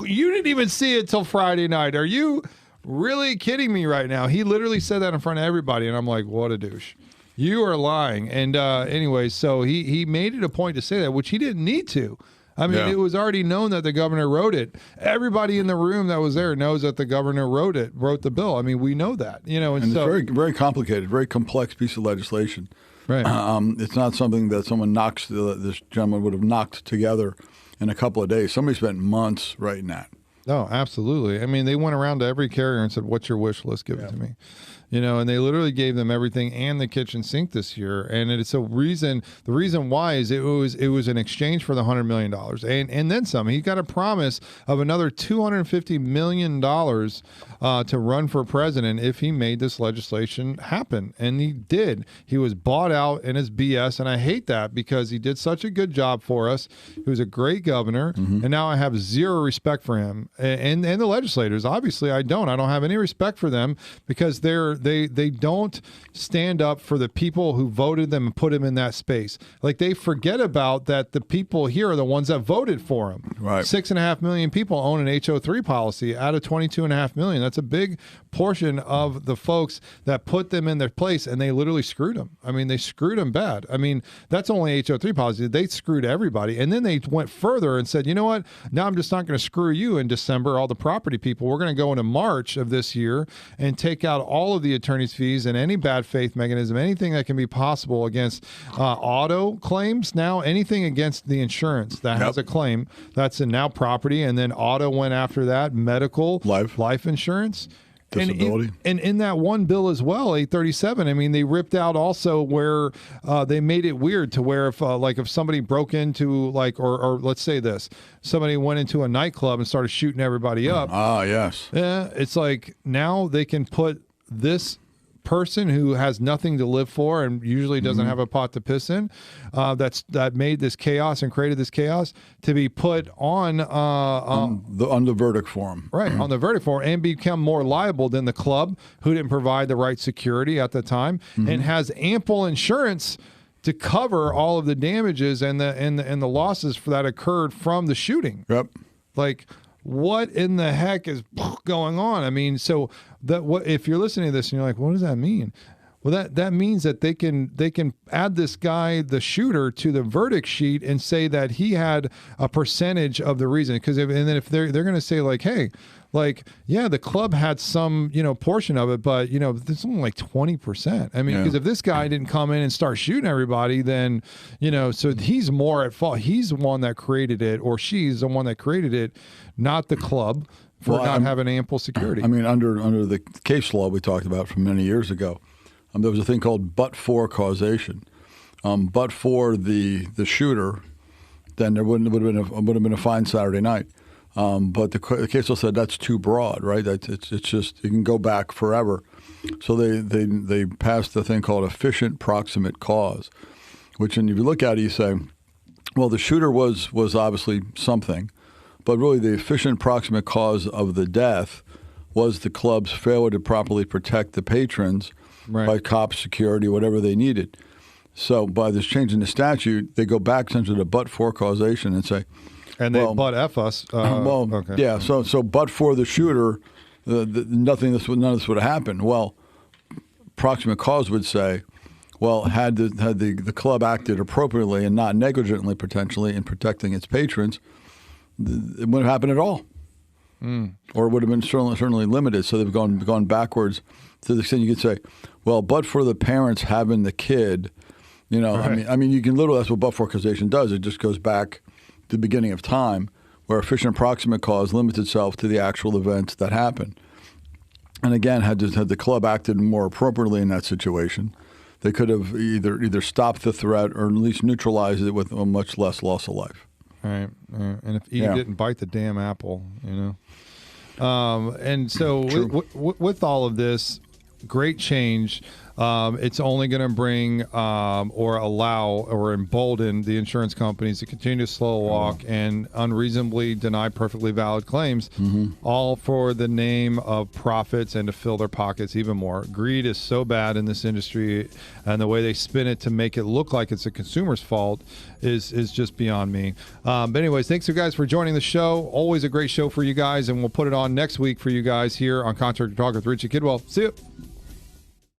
S2: You didn't even see it till Friday night. Are you really kidding me right now? He literally said that in front of everybody. And I'm like, what a douche. You are lying. And anyway, so he made it a point to say that, which he didn't need to. I mean, it was already known that the governor wrote it. Everybody in the room that was there knows that the governor wrote the bill. I mean, we know that, you know. And so,
S3: it's very, very complicated, very complex piece of legislation.
S2: Right.
S3: It's not something that someone this gentleman would have knocked together in a couple of days. Somebody spent months writing that.
S2: Oh, absolutely. I mean, they went around to every carrier and said, "What's your wish list? Give it to me." You know, and they literally gave them everything and the kitchen sink this year. And it's a reason. The reason why is it was an exchange for the $100 million and then some. He got a promise of another $250 million to run for president if he made this legislation happen, and he did. He was bought out in his BS, and I hate that because he did such a good job for us. He was a great governor, and now I have zero respect for him and the legislators. Obviously, I don't have any respect for them because they don't stand up for the people who voted them and put him in that space. Like, they forget about that the people here are the ones that voted for him.
S3: Right.
S2: 6.5 million people own an HO3 policy out of 22.5 million. That's a big portion of the folks that put them in their place, and they literally screwed them. I mean, they screwed them bad. I mean, that's only HO3 policy. They screwed everybody. And then they went further and said, you know what? Now I'm just not going to screw you in December, all the property people. We're going to go into March of this year and take out all of the attorney's fees and any bad faith mechanism, anything that can be possible against auto claims now, anything against the insurance that has a claim, that's in now property. And then auto went after that, medical, life insurance.
S3: Disability.
S2: And in that one bill as well, 837, I mean, they ripped out also where they made it weird to where if somebody broke into or let's say this, somebody went into a nightclub and started shooting everybody up.
S3: Yes.
S2: Yeah, it's like now they can put this person who has nothing to live for and usually doesn't have a pot to piss in, that made this chaos and created this chaos, to be put on
S3: the verdict form,
S2: right? On the verdict form, and become more liable than the club who didn't provide the right security at the time and has ample insurance to cover all of the damages and the losses that occurred from the shooting.
S3: Yep.
S2: Like, what in the heck is going on? I mean, so if you're listening to this and you're like, what does that mean? Well, that means that they can add this guy, the shooter, to the verdict sheet and say that he had a percentage of the reason. Because and then if they're going to say like, hey, like, yeah, the club had some, portion of it, but there's only like 20%. I mean, because if this guy didn't come in and start shooting everybody, then so he's more at fault. He's the one that created it, or she's the one that created it, not the club for not having ample security.
S3: I mean, under the case law we talked about from many years ago. There was a thing called but-for causation. But for the shooter, then there would have been a fine Saturday night. But the case law said that's too broad, right? It's just you can go back forever. So they passed a thing called efficient proximate cause, which, and if you look at it, you say, well, the shooter was obviously something, but really the efficient proximate cause of the death was the club's failure to properly protect the patrons. Right. By cops, security, whatever they needed. So by this change in the statute, they go back to the but-for causation and say,
S2: and they but-F us.
S3: Okay. Yeah. So but for the shooter, none of this would have happened. Well, proximate cause would say, well, had the club acted appropriately and not negligently, potentially, in protecting its patrons, it wouldn't have happened at all. Or it would have been certainly limited. So they've gone backwards to the extent you could say, well, but for the parents having the kid, right. I mean, you can literally, that's what but for causation does. It just goes back to the beginning of time, where efficient proximate cause limits itself to the actual events that happen. And again, had the club acted more appropriately in that situation, they could have either stopped the threat or at least neutralized it with a much less loss of life.
S2: Right. And if Eve didn't bite the damn apple, and so with all of this, great change. It's only going to bring or allow or embolden the insurance companies to continue to slow walk and unreasonably deny perfectly valid claims, all for the name of profits and to fill their pockets even more. Greed is so bad in this industry, and the way they spin it to make it look like it's a consumer's fault is just beyond me. But anyways, thanks you guys for joining the show. Always a great show for you guys, and we'll put it on next week for you guys here on Contractor Talk with Richie Kidwell. See you.